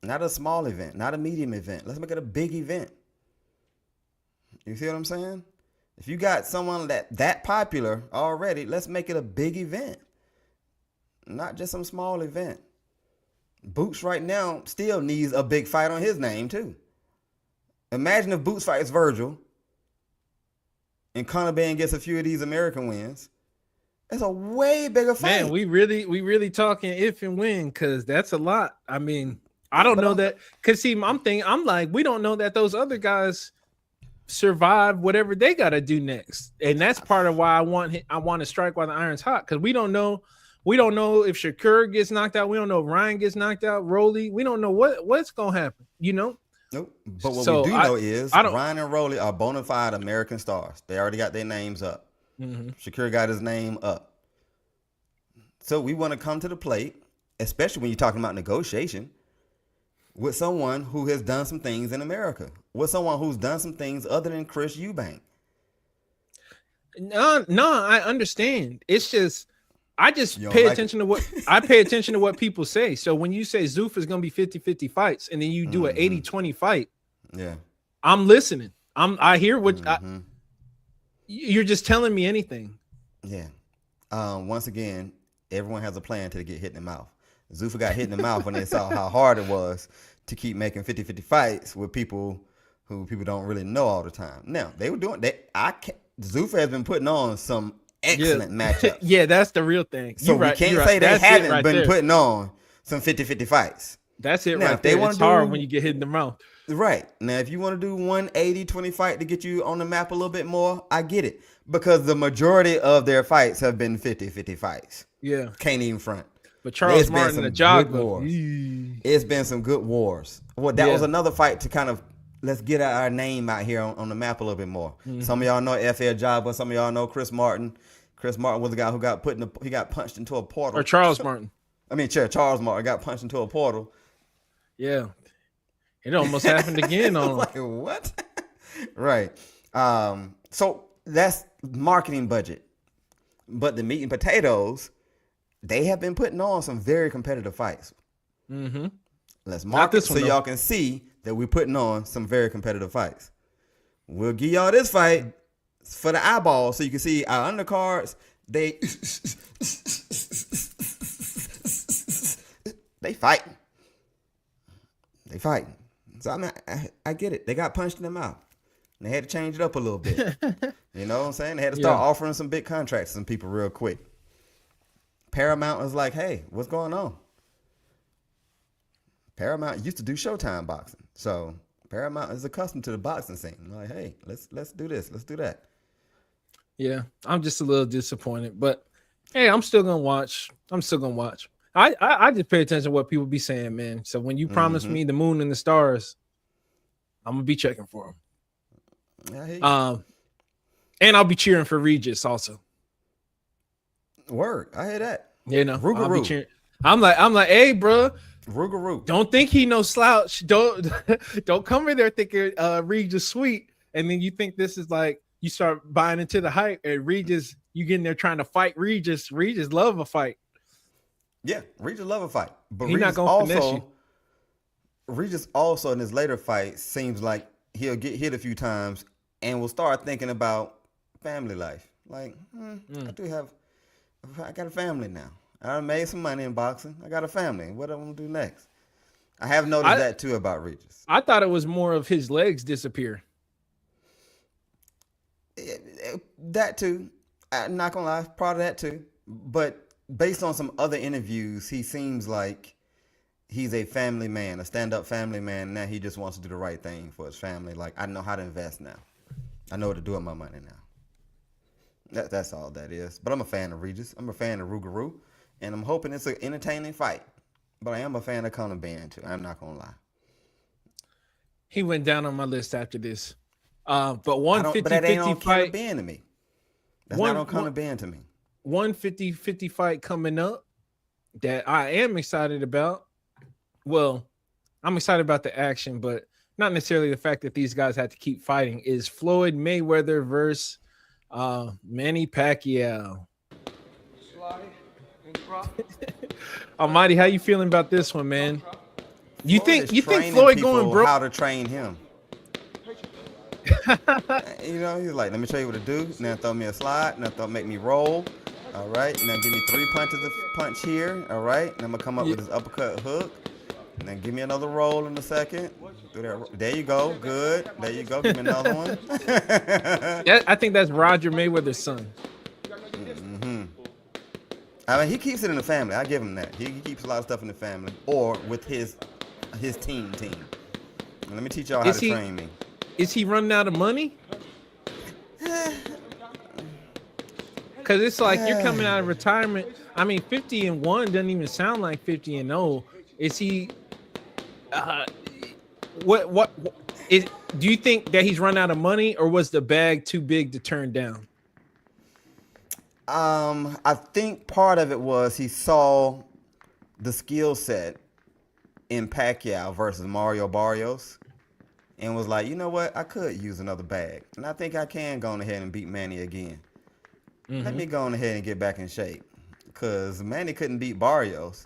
Not a small event, not a medium event. Let's make it a big event. You see what I'm saying? If you got someone that popular already, let's make it a big event. Not just some small event. Boots right now still needs a big fight on his name too. Imagine if Boots fights Virgil and Conor Benn gets a few of these American wins. It's a way bigger fight. Man, we really talking if and when, because that's a lot. I mean, I don't know that, because see, I'm like, we don't know that those other guys survive whatever they got to do next, and that's part of why I want to strike while the iron's hot, because we don't know if Shakur gets knocked out, we don't know if Ryan gets knocked out, Rolly, we don't know what's gonna happen, you know. Nope. But what we do know is Ryan and Rolly are bona fide American stars. They already got their names up. Shakur got his name up. So we want to come to the plate, especially when you're talking about negotiation, with someone who has done some things in America, with someone who's done some things other than Chris Eubank. No, I understand. It's just I just pay attention to what people say. So when you say Zuffa is going to be 50-50 fights, and then you do an 80-20 fight, yeah, I'm listening. I hear what you're just telling me anything. Yeah. Once again, everyone has a plan to get hit in the mouth. Zuffa got hit in the mouth when they saw how hard it was to keep making 50-50 fights with people who people don't really know all the time. Now, they were doing that. Zuffa has been putting on some excellent matchups. Yeah, that's the real thing. So we can't say they haven't been putting on some 50-50 fights. That's it. Now, right there. It's hard when you get hit in the mouth. Right. Now, if you want to do one 80-20 fight to get you on the map a little bit more, I get it. Because the majority of their fights have been 50-50 fights. Yeah. Can't even front. But Charles Martin, the Jogger. It's been some good wars. Well, that was another fight to kind of, let's get our name out here on the map a little bit more. Some of y'all know FL Jogger. Some of y'all know Chris Martin. Chris Martin was the guy who got he got punched into a portal. Or Charles Martin. I mean, Charles Martin got punched into a portal. Yeah. It almost happened again on like, what? Right. So that's marketing budget. But the meat and potatoes, they have been putting on some very competitive fights. Let's market so y'all can see that we're putting on some very competitive fights. We'll give y'all this fight for the eyeball so you can see our undercards. They fighting. They fighting. So I mean, I get it. They got punched in the mouth. They had to change it up a little bit. You know what I'm saying? They had to start offering some big contracts to some people real quick. Paramount was like, hey, what's going on? Paramount used to do Showtime boxing. So Paramount is accustomed to the boxing scene. I'm like, hey, let's do this. Let's do that. Yeah, I'm just a little disappointed. But hey, I'm still gonna watch. I just pay attention to what people be saying, man. So when you promise me the moon and the stars, I'm gonna be checking for them. And I'll be cheering for Regis also. Word, I hear that. You know, I'll be cheering. I'm like, hey, bro. Rugaroo. Don't think he no slouch. Don't come in there thinking Regis sweet, and then you think this is like you start buying into the hype, and Regis, you get in there trying to fight Regis. Regis love a fight. Yeah, Regis love a fight, but he's not gonna finesse you. Regis also in his later fight seems like he'll get hit a few times and will start thinking about family life. Like, I got a family now. I made some money in boxing. I got a family. What am I gonna do next? I have noticed that too about Regis. I thought it was more of his legs disappear. That too. I'm not gonna lie, part of that too. But based on some other interviews, he seems like he's a family man, a stand-up family man. Now he just wants to do the right thing for his family. Like, I know how to invest now. I know what to do with my money now. That's all that is. But I'm a fan of Regis. I'm a fan of Rugaroo. And I'm hoping it's an entertaining fight. But I am a fan of Conor Benn too. I'm not gonna lie. He went down on my list after this. But 150-50 but that ain't on fight. Conor Benn to me. That's not on Conor Benn to me. 150-50 fight coming up that I am excited about. Well, I'm excited about the action, but not necessarily the fact that these guys had to keep fighting. Is Floyd Mayweather versus Manny Pacquiao. Almighty, how you feeling about this one, man? You think Floyd going broke? How to train him? You know, he's like, let me show you what to do. Now throw me a slide. Now make me roll. All right. Now give me 3 punches of punch here. All right. And I'm gonna come up with this uppercut hook. And then give me another roll in a second. There you go. Good. There you go. Give me another one. I think that's Roger Mayweather's son. I mean, he keeps it in the family. I give him that. He keeps a lot of stuff in the family or with his team. And let me teach y'all how to train me. Is he running out of money? Because it's like you're coming out of retirement. I mean, 50-1 doesn't even sound like 50-0. Is he? Do you think that he's run out of money, or was the bag too big to turn down? I think part of it was he saw the skill set in Pacquiao versus Mario Barrios and was like, you know what? I could use another bag. And I think I can go on ahead and beat Manny again. Let me go on ahead and get back in shape. Because Manny couldn't beat Barrios.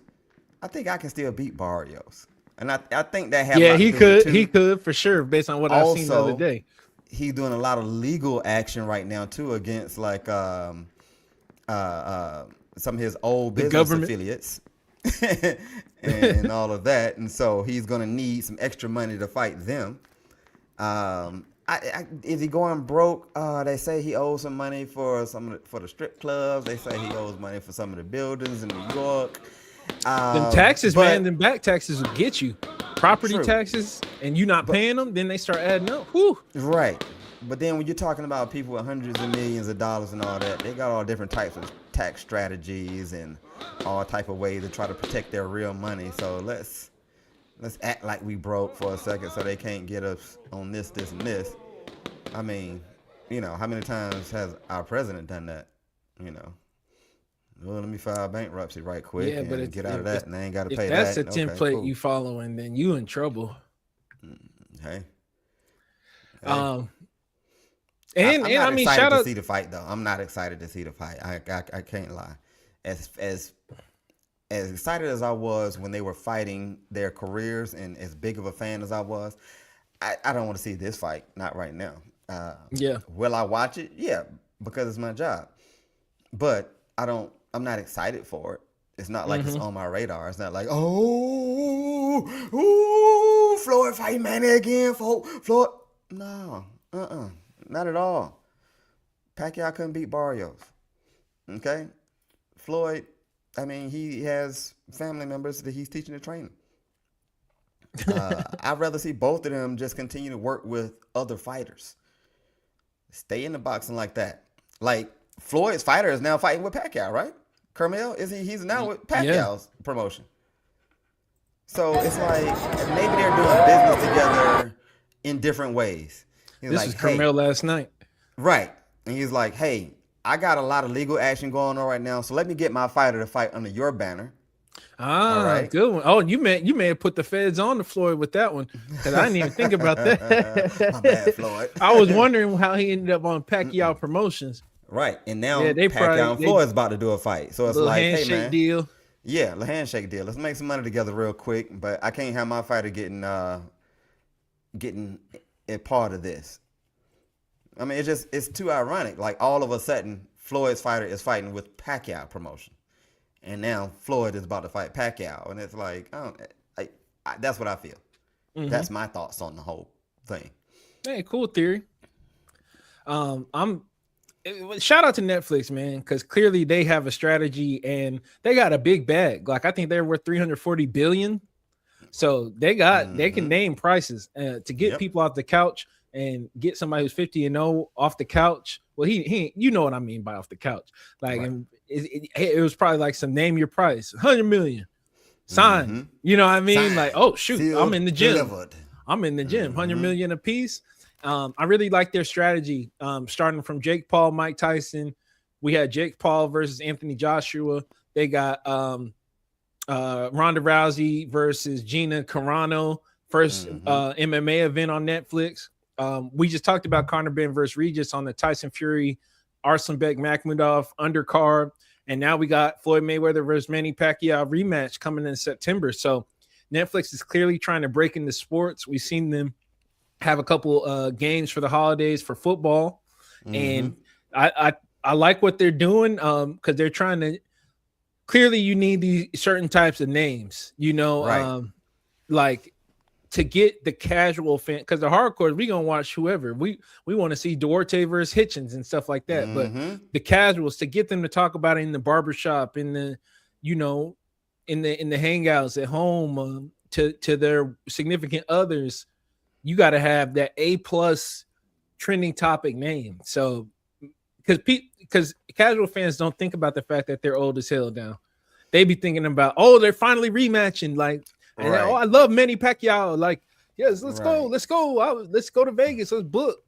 I think I can still beat Barrios. And I think that had he could. He could for sure, based on what I've seen the other day. He's doing a lot of legal action right now, too, against like some of his old business affiliates and all of that. And so he's going to need some extra money to fight them. Is he going broke? They say he owes some money for the strip clubs. They say he owes money for some of the buildings in New York. Them taxes, man, them back taxes will get you. Property taxes, and you not paying them, then they start adding up. Whew. Right. But then when you're talking about people with hundreds of millions of dollars and all that, they got all different types of tax strategies and all type of ways to try to protect their real money. So let's act like we broke for a second so they can't get us on this, and this. I mean, you know, how many times has our president done that? You know, well, let me file bankruptcy right quick and get out of that, and I ain't got to pay that. If that's a template you following, then you in trouble. Hey. And I mean, shout out to see the fight though. I'm not excited to see the fight. I can't lie. As excited as I was when they were fighting their careers, and as big of a fan as I was, I don't want to see this fight. Not right now. Will I watch it? Yeah, because it's my job. But I'm not excited for it. It's not like it's on my radar. It's not like, Floyd fighting Manny again. Floyd. No, not at all. Pacquiao couldn't beat Barrios. Okay? Floyd, I mean, he has family members that he's teaching to train. I'd rather see both of them just continue to work with other fighters. Stay in the boxing like that. Like, Floyd's fighter is now fighting with Pacquiao, right? Carmel, he's now with Pacquiao's promotion. So it's like maybe they're doing business together in different ways. He's this like, is Carmel last night. Right. And he's like, hey, I got a lot of legal action going on right now, so let me get my fighter to fight under your banner. Right. Good one. Oh, you may have put the feds on the Floyd with that one, because I didn't even think about that. My bad, Floyd. I was wondering how he ended up on Pacquiao Promotions. Right. And now Pacquiao and Floyd's about to do a fight. So it's like, hey, man. Deal. Yeah, the handshake deal. Let's make some money together real quick, but I can't have my fighter getting a part of this. I mean, it's too ironic. Like, all of a sudden, Floyd's fighter is fighting with Pacquiao Promotion. And now Floyd is about to fight Pacquiao. And it's like, that's what I feel. That's my thoughts on the whole thing. Hey, cool theory. Shout out to Netflix, man, because clearly they have a strategy and they got a big bag. Like, I think they're worth $340 billion. So they can name prices to get people off the couch and get somebody who's 50-0 off the couch. Well, he you know what I mean by off the couch. Like, right. It was probably like some name your price, 100 million. Sign. You know what I mean? Sign. Like, oh shoot, sealed, I'm in the gym. Delivered. I'm in the gym. 100 million a piece. I really like their strategy. Starting from Jake Paul, Mike Tyson. We had Jake Paul versus Anthony Joshua. They got Ronda Rousey versus Gina Carano. First MMA event on Netflix. We just talked about Conor Benn versus Regis on the Tyson Fury Arslanbek Makhmudov undercard, and now we got Floyd Mayweather versus Manny Pacquiao rematch coming in September. So Netflix is clearly trying to break into sports. We've seen them have a couple games for the holidays for football, and I like what they're doing because they're trying to. Clearly, you need these certain types of names, like to get the casual fan, because the hardcore, we gonna watch whoever we want to see Duarte versus Hitchens and stuff like that. But the casuals, to get them to talk about it in the barbershop, in the in the hangouts at home, to their significant others, you got to have that A+ trending topic name. So because casual fans don't think about the fact that they're old as hell now. They be thinking about, they're finally rematching, like, and I love Manny Pacquiao, like, yes, let's go, let's go to Vegas, let's book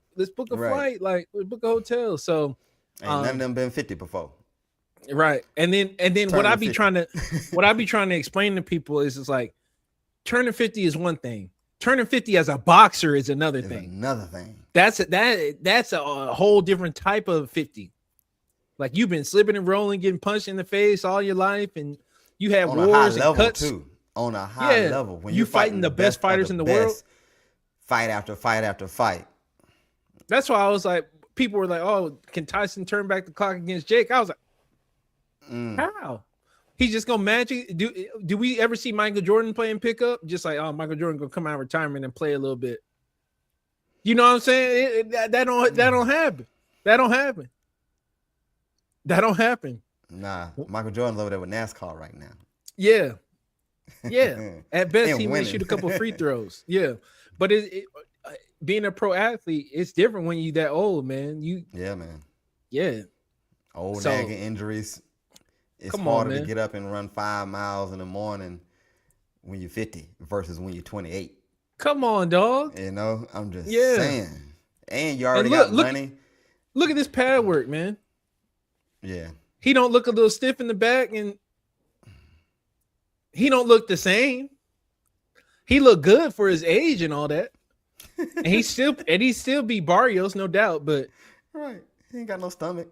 a flight, like, let's book a hotel. So ain't none of them been 50 before. Right. And then what I be trying to explain to people is, it's like, turning 50 is one thing. Turning 50 as a boxer is another thing. That's a whole different type of 50. Like, you've been slipping and rolling, getting punched in the face all your life, and you have wars and cuts too. On a high level, when you're fighting the best fighters in the world, fight after fight after fight. That's why I was like, people were like, "Oh, can Tyson turn back the clock against Jake?" I was like, "How? He's just gonna magic? Do we ever see Michael Jordan playing pickup? Just like, Michael Jordan gonna come out of retirement and play a little bit? You know what I'm saying? That don't happen. That don't happen. Nah, Michael Jordan's over there with NASCAR right now. Yeah. At best, he may shoot a couple free throws. Yeah, but being a pro athlete, it's different when you that old, man. Old nagging injuries. It's harder to get up and run 5 miles in the morning when you're 50 versus when you're 28. Come on, dog. I'm just saying. And you already got money. Look at this pad work, man. Yeah. He don't look a little stiff in the back, and he don't look the same. He look good for his age and all that. And he still be Barrios, no doubt, but he ain't got no stomach.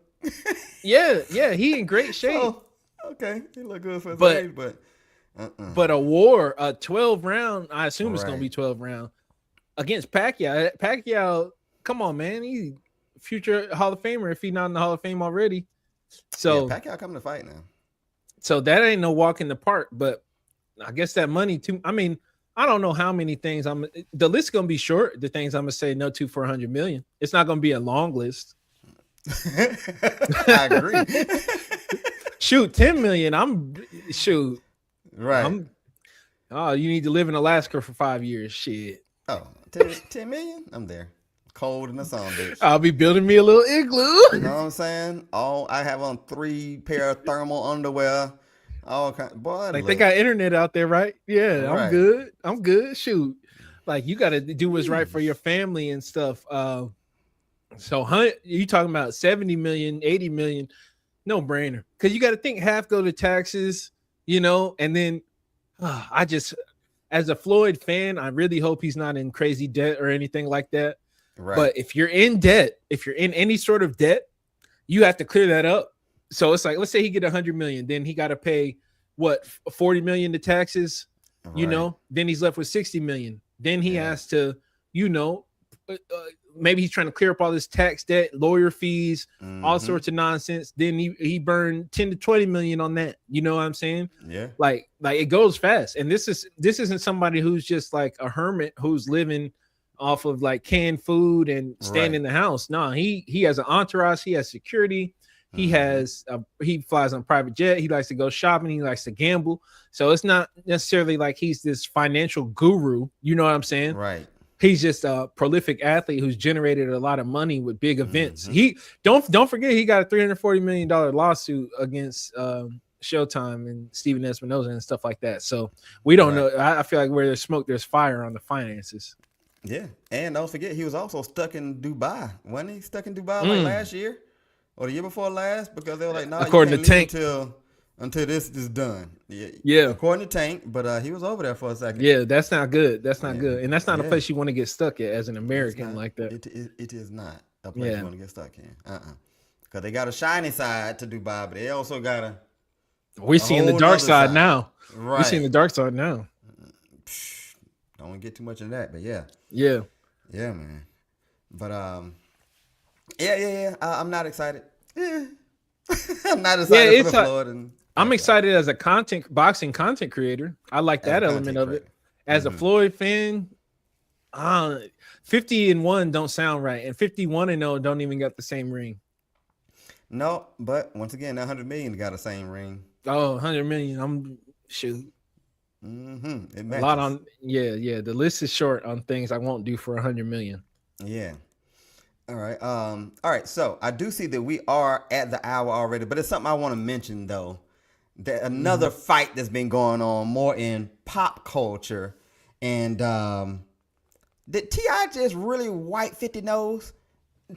yeah, he in great shape. So, okay, he look good for his age, but but a 12 round, I assume it's gonna be 12 round against Pacquiao. Pacquiao, come on, man, he's future Hall of Famer if he's not in the Hall of Fame already. So Pacquiao coming to fight now. So that ain't no walk in the park, but I guess that money too. I mean, I don't know how many things the list is gonna be short. The things I'm gonna say no to for 100 million. It's not gonna be a long list. I agree. Shoot, 10 million. You need to live in Alaska for 5 years. Shit. 10 million? I'm there. Cold in the sun, bitch. I'll be building me a little igloo. You know what I'm saying? I have on 3 pair of thermal underwear. All kind. Boy, like, they got internet out there, right? Yeah, I'm good. Shoot. Like, you got to do what's right for your family and stuff. So you talking about 70 million, 80 million, no brainer. Because you got to think half go to taxes, and then as a Floyd fan, I really hope he's not in crazy debt or anything like that. Right. But if you're in debt, if you're in any sort of debt, you have to clear that up. So it's like, let's say he get 100 million, then he got to pay 40 million to taxes, then he's left with 60 million. Then he has to, maybe he's trying to clear up all this tax debt, lawyer fees, all sorts of nonsense. Then he burned 10 to 20 million on that. You know what I'm saying? Yeah. Like it goes fast. And this isn't somebody who's just like a hermit who's living off of like canned food and staying in the house. No, he has an entourage. He has security. He has he flies on private jet. He likes to go shopping. He likes to gamble. So it's not necessarily like he's this financial guru. You know what I'm saying? Right. He's just a prolific athlete who's generated a lot of money with big events. He don't forget he got a $340 million lawsuit against Showtime and Steven Espinoza and stuff like that. So we don't know. I feel like where there's smoke, there's fire on the finances. Yeah, and don't forget he was also stuck in Dubai. Wasn't he stuck in Dubai like last year or the year before last? Because they were like, no, according you can't to Tank until this is done. Yeah, according to Tank, but he was over there for a second. Yeah, that's not good. That's not good, and that's not a place you want to get stuck at as an American like that. It is not a place you want to get stuck in. because they got a shiny side to Dubai, but they also got a. We're seeing the dark side now. Right. We're seeing the dark side now. Don't want to get too much into that, but yeah, man. But I'm not excited. I'm not excited for the Floyd. And I'm excited as a boxing content creator. I like that element of it. As a Floyd fan, 50-1 don't sound right, and 51-0 don't even got the same ring. No, but once again, that 100 million got the same ring. Oh, 100 million. I'm shoot. It a lot on. Yeah. The list is short on things I won't do for 100 million. Yeah. All right. So I do see that we are at the hour already, but it's something I want to mention though. That another fight that's been going on more in pop culture, and did T.I. just really wipe 50 nose?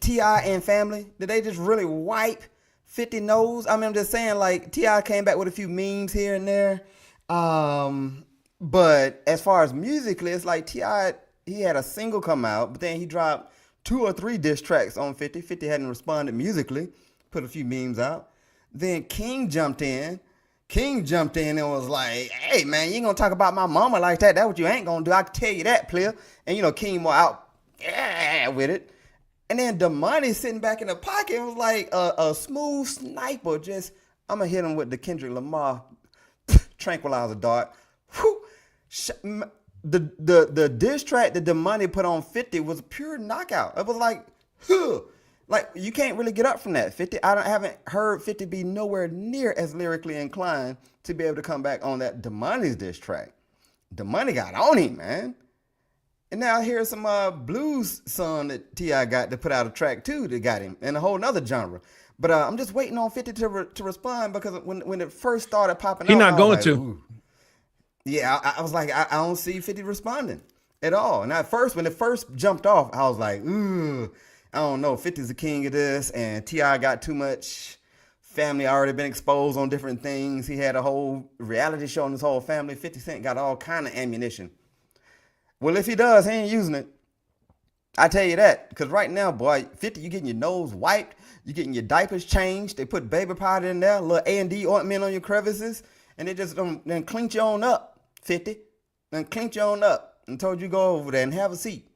T.I. and family, did they just really wipe 50 nose? I mean, I'm just saying, like, T.I. came back with a few memes here and there. But as far as musically, it's like T.I., he had a single come out, but then he dropped 2 or 3 diss tracks on 50. 50 hadn't responded musically, put a few memes out. Then King jumped in and was like, hey, man, you ain't gonna talk about my mama like that. That's what you ain't gonna do. I can tell you that, player. And, King more out with it. And then Damani sitting back in the pocket was like a smooth sniper. Just, I'm going to hit him with the Kendrick Lamar tranquilizer dart. Whew. The diss track that Damani put on 50 was a pure knockout. It was like, like you can't really get up from that. 50, I haven't heard 50 be nowhere near as lyrically inclined to be able to come back on that Damani's diss track. Damani got on him, man. And now here's some blues song that T.I. got to put out a track too that got him in a whole nother genre. But I'm just waiting on 50 to respond, because when it first started popping He's up, not going like, to. Ooh. Yeah, I was like, I don't see 50 responding at all. And when it first jumped off, I was like, ooh, I don't know. 50's the king of this, and T.I. got too much family already been exposed on different things. He had a whole reality show on his whole family. 50 Cent got all kind of ammunition. Well, if he does, he ain't using it. I tell you that, because right now, boy, 50, you getting your nose wiped, you getting your diapers changed. They put baby powder in there, a little A&D ointment on your crevices, and they just then cleaned you on up, 50. Then cleaned you on up and told you go over there and have a seat.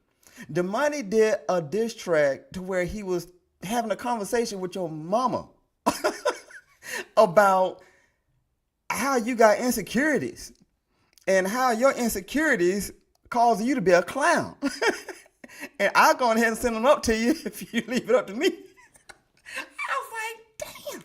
Damani did a diss track to where he was having a conversation with your mama about how you got insecurities and how your insecurities cause you to be a clown. And I'll go ahead and send them up to you if you leave it up to me. I was like, damn.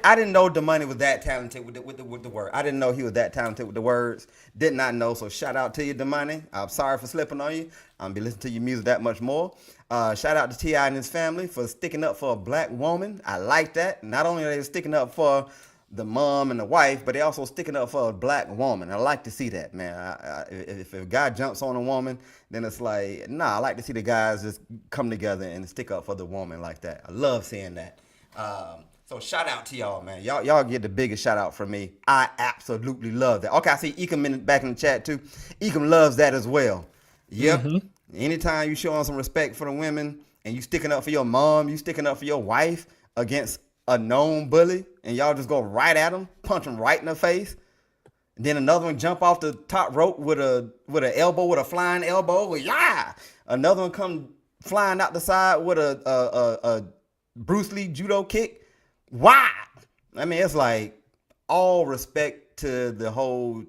I didn't know Damani was that talented with the word. I didn't know he was that talented with the words. Did not know. So shout out to you, Damani. I'm sorry for slipping on you. I'm gonna be listening to your music that much more. Shout out to T.I. and his family for sticking up for a black woman. I like that. Not only are they sticking up for the mom and the wife, but they also sticking up for a black woman. I like to see that, man. If a guy jumps on a woman, then it's like, nah, I like to see the guys just come together and stick up for the woman like that. I love seeing that. So shout out to y'all, man. Y'all get the biggest shout out from me. I absolutely love that. Okay, I see Ekum back in the chat too. Ekum loves that as well. Yep. Mm-hmm. Anytime you showing some respect for the women and you sticking up for your mom, you sticking up for your wife against a known bully, and y'all just go right at him, punch him right in the face. And then another one jump off the top rope with a flying elbow. Yeah. Another one come flying out the side with a Bruce Lee judo kick. Wow. I mean, it's like all respect to the whole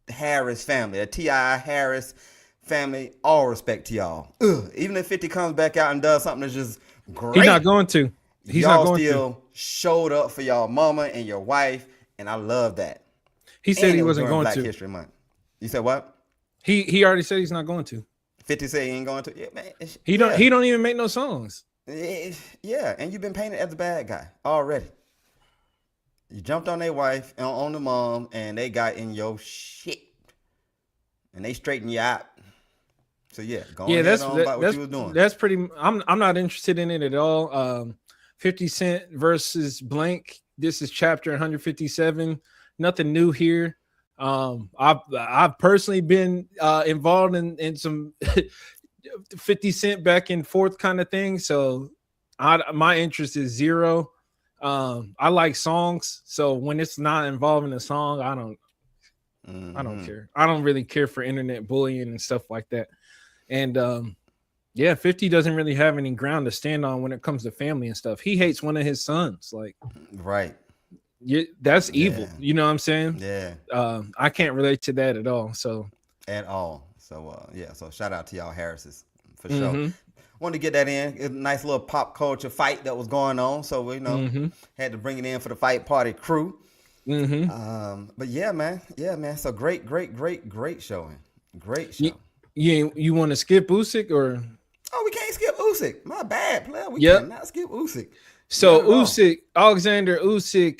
Harris family, the T.I. Harris family. All respect to y'all. Even if 50 comes back out and does something that's just great. He's not going to. Y'all still showed up for y'all mama and your wife, and I love that. He said he wasn't going Black to. History Month. You said what? He already said he's not going to. 50 said he ain't going to. Yeah, man. He don't even make no songs. Yeah, and you've been painted as the bad guy already. You jumped on their wife and on the mom, and they got in your shit, and they straightened you out. So yeah, go on about what you was doing. That's pretty. I'm not interested in it at all. 50 Cent versus blank. This is chapter 157. Nothing new here. I've personally been involved in some 50 Cent back and forth kind of thing. So my interest is zero. I like songs, so when it's not involving a song, I don't care. I don't really care for internet bullying and stuff like that. And yeah, 50 doesn't really have any ground to stand on when it comes to family and stuff. He hates one of his sons. Like, right. That's evil. You know what I'm saying? Yeah. I can't relate to that at all. So yeah. So shout out to y'all Harrises for sure. Wanted to get that in. It's a nice little pop culture fight that was going on. So we had to bring it in for the fight party crew. But yeah, man. So great showing. Great show. You want to skip Usyk or? Oh, we can't skip Usyk. My bad, player. We cannot skip Usyk. So Usyk, Oleksandr Usyk,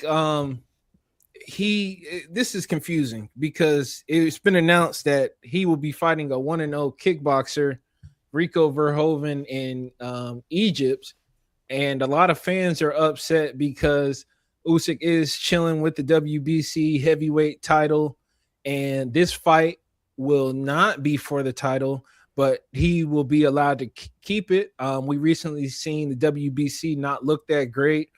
this is confusing because it's been announced that he will be fighting a 1-0 kickboxer, Rico Verhoeven, in Egypt, and a lot of fans are upset because Usyk is chilling with the WBC heavyweight title, and this fight will not be for the title, but he will be allowed to keep it. We recently seen the WBC not look that great,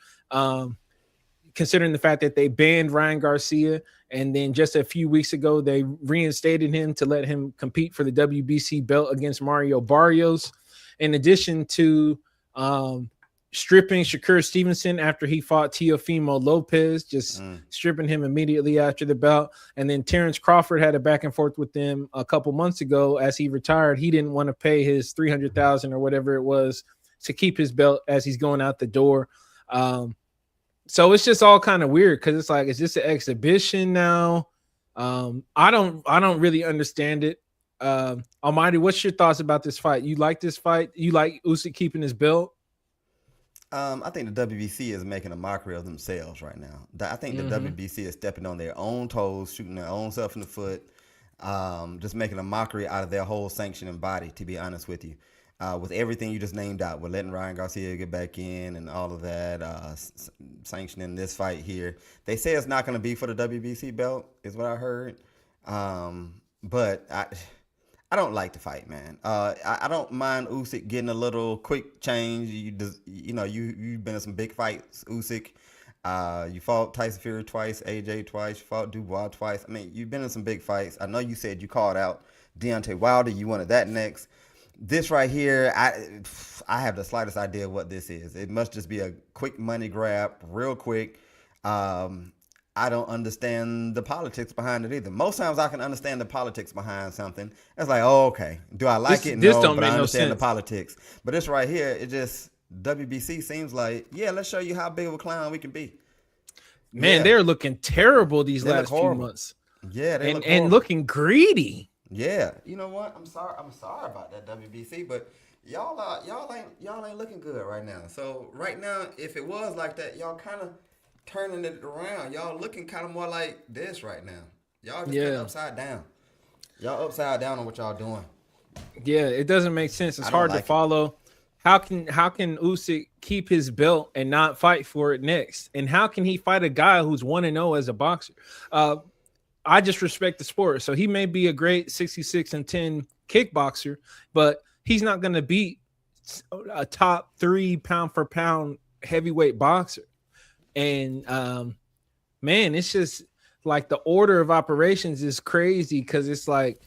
considering the fact that they banned Ryan Garcia, and then just a few weeks ago they reinstated him to let him compete for the WBC belt against Mario Barrios, in addition to stripping Shakur Stevenson after he fought Teofimo Lopez, just stripping him immediately after the bout. And then Terrence Crawford had a back and forth with them a couple months ago. As he retired, he didn't want to pay his $300,000 or whatever it was to keep his belt as he's going out the door. So it's just all kind of weird because it's like, is this an exhibition now? I don't really understand it. Almighty, what's your thoughts about this fight? You like this fight? You like Usyk keeping his belt? I think the WBC is making a mockery of themselves right now. I think the WBC is stepping on their own toes, shooting their own self in the foot, just making a mockery out of their whole sanctioning body, to be honest with you. With everything you just named out, we're letting Ryan Garcia get back in and all of that, sanctioning this fight here. They say it's not going to be for the WBC belt, is what I heard. But I don't like the fight, man. I don't mind Usyk getting a little quick change. You've been in some big fights, Usyk. You fought Tyson Fury twice, AJ twice, you fought Dubois twice. I mean, you've been in some big fights. I know you said you called out Deontay Wilder. You wanted that next. This right here, I have the slightest idea what this is. It must just be a quick money grab, real quick. I don't understand the politics behind it either. Most times I can understand the politics behind something. It's like, oh, okay. Do I like it? This no, don't but make I no understand sense. the politics. But this right here, it just, WBC seems like, yeah, let's show you how big of a clown we can be. Man, they're looking terrible these last few months. Yeah, and looking greedy. Yeah. You know what? I'm sorry about that WBC, but y'all ain't looking good right now. So right now, if it was like that, y'all kind of turning it around. Y'all looking kind of more like this right now. Y'all just kind of upside down. Y'all upside down on what y'all doing. Yeah, it doesn't make sense. It's hard to follow. How can Usyk keep his belt and not fight for it next? And how can he fight a guy who's 1-0 as a boxer? I just respect the sport. So he may be a great 66-10 kickboxer, but he's not going to beat a top 3 pound for pound heavyweight boxer. And man, it's just like the order of operations is crazy because it's like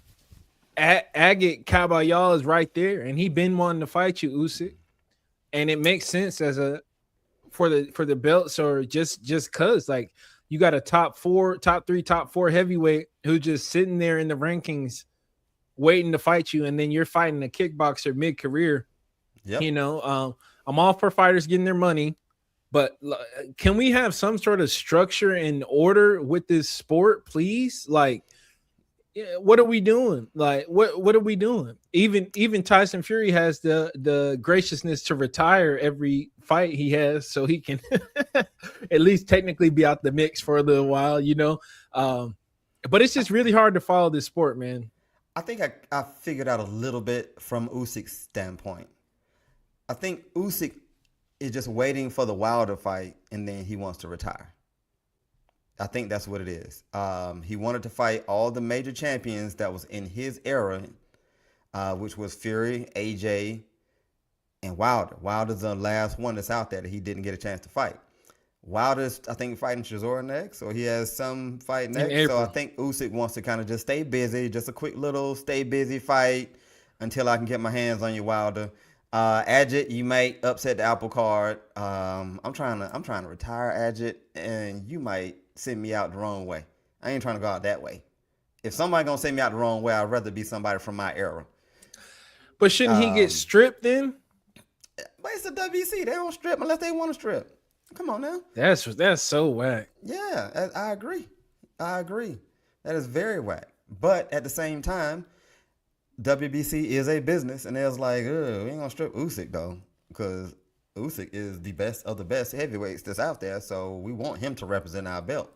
Agit Kabayal is right there, and he been wanting to fight you, Usyk, and it makes sense as for the belts, or just cause like you got a top 3, top 4 heavyweight who just sitting there in the rankings waiting to fight you, and then you're fighting a kickboxer mid-career. Yep. You know, I'm all for fighters getting their money. But can we have some sort of structure and order with this sport, please? Like, what are we doing? Like, what are we doing? Even Tyson Fury has the graciousness to retire every fight he has, so he can at least technically be out the mix for a little while, you know. But it's just really hard to follow this sport, man. I think I figured out a little bit from Usyk's standpoint. I think Usyk is just waiting for the Wilder fight, and then he wants to retire. I think that's what it is. He wanted to fight all the major champions that was in his era, which was Fury, AJ, and Wilder. Wilder's the last one that's out there that he didn't get a chance to fight. Wilder's, I think, fighting Chisora next, or he has some fight next. So I think Usyk wants to kind of just stay busy, just a quick little stay busy fight until I can get my hands on you, Wilder. Adjit, you might upset the apple cart. I'm trying to retire Adjit, and you might send me out the wrong way. I ain't trying to go out that way. If somebody gonna send me out the wrong way, I'd rather be somebody from my era. But shouldn't he get stripped then? But it's the WC. They don't strip unless they want to strip. Come on now. That's so whack. Yeah, I agree. That is very whack. But at the same time, WBC is a business, and they was like, we ain't gonna strip Usyk though, because Usyk is the best of the best heavyweights that's out there. So we want him to represent our belt.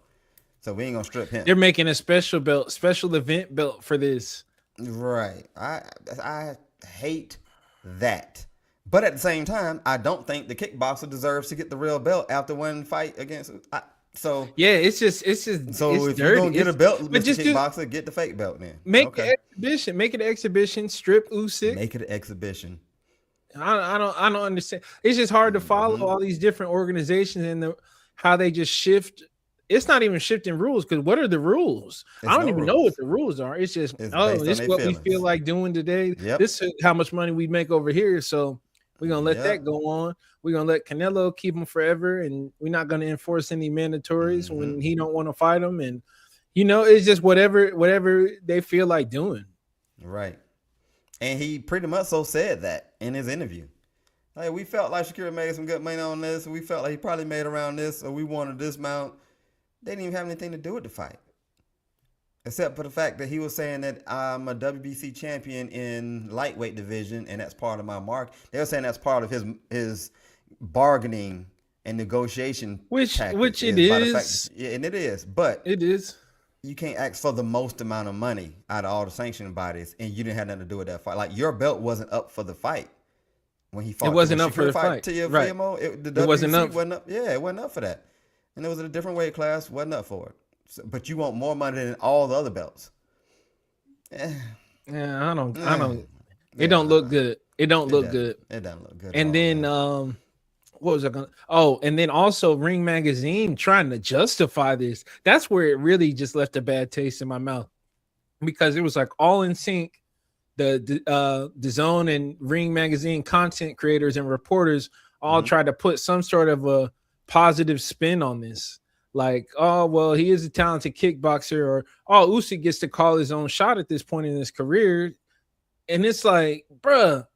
So we ain't gonna strip him. They're making a special belt, special event belt for this. Right. I hate that. But at the same time, I don't think the kickboxer deserves to get the real belt after one fight against. It's just. So if you're gonna get a belt, Mr. Kickboxer, get the fake belt then. Make the exhibition. Make it an exhibition. Strip Usyk. Make it an exhibition. I don't understand. It's just hard to follow all these different organizations and how they just shift. It's not even shifting rules, because what are the rules? I don't even know what the rules are. It's just this is what we feel like doing today. Yep. This is how much money we make over here. So we're gonna let that go on. We're gonna let Canelo keep him forever, and we're not gonna enforce any mandatories when he don't want to fight him. And it's just whatever they feel like doing. Right. And he pretty much so said that in his interview. Like, we felt like Shakira made some good money on this. We felt like he probably made around this, or we wanted this amount. They didn't even have anything to do with the fight, except for the fact that he was saying that I'm a WBC champion in lightweight division, and that's part of my mark. They were saying that's part of his bargaining and negotiation, which it is. Yeah, and it is. But it is. You can't ask for the most amount of money out of all the sanctioning bodies, and you didn't have nothing to do with that fight. Like, your belt wasn't up for the fight when he fought. It wasn't up for the fight. Right. It wasn't up. Yeah, it wasn't up for that. And it was in a different weight class, wasn't up for it. So, but you want more money than all the other belts. Yeah, I don't. It don't look good. It don't look good. It doesn't look good. And then, what was I gonna? Oh, and then also Ring Magazine trying to justify this. That's where it really just left a bad taste in my mouth, because it was like All in Sync, the Zone and Ring Magazine content creators and reporters all tried to put some sort of a positive spin on this, like, oh well, he is a talented kickboxer, or Usyk gets to call his own shot at this point in his career. And it's like, bruh,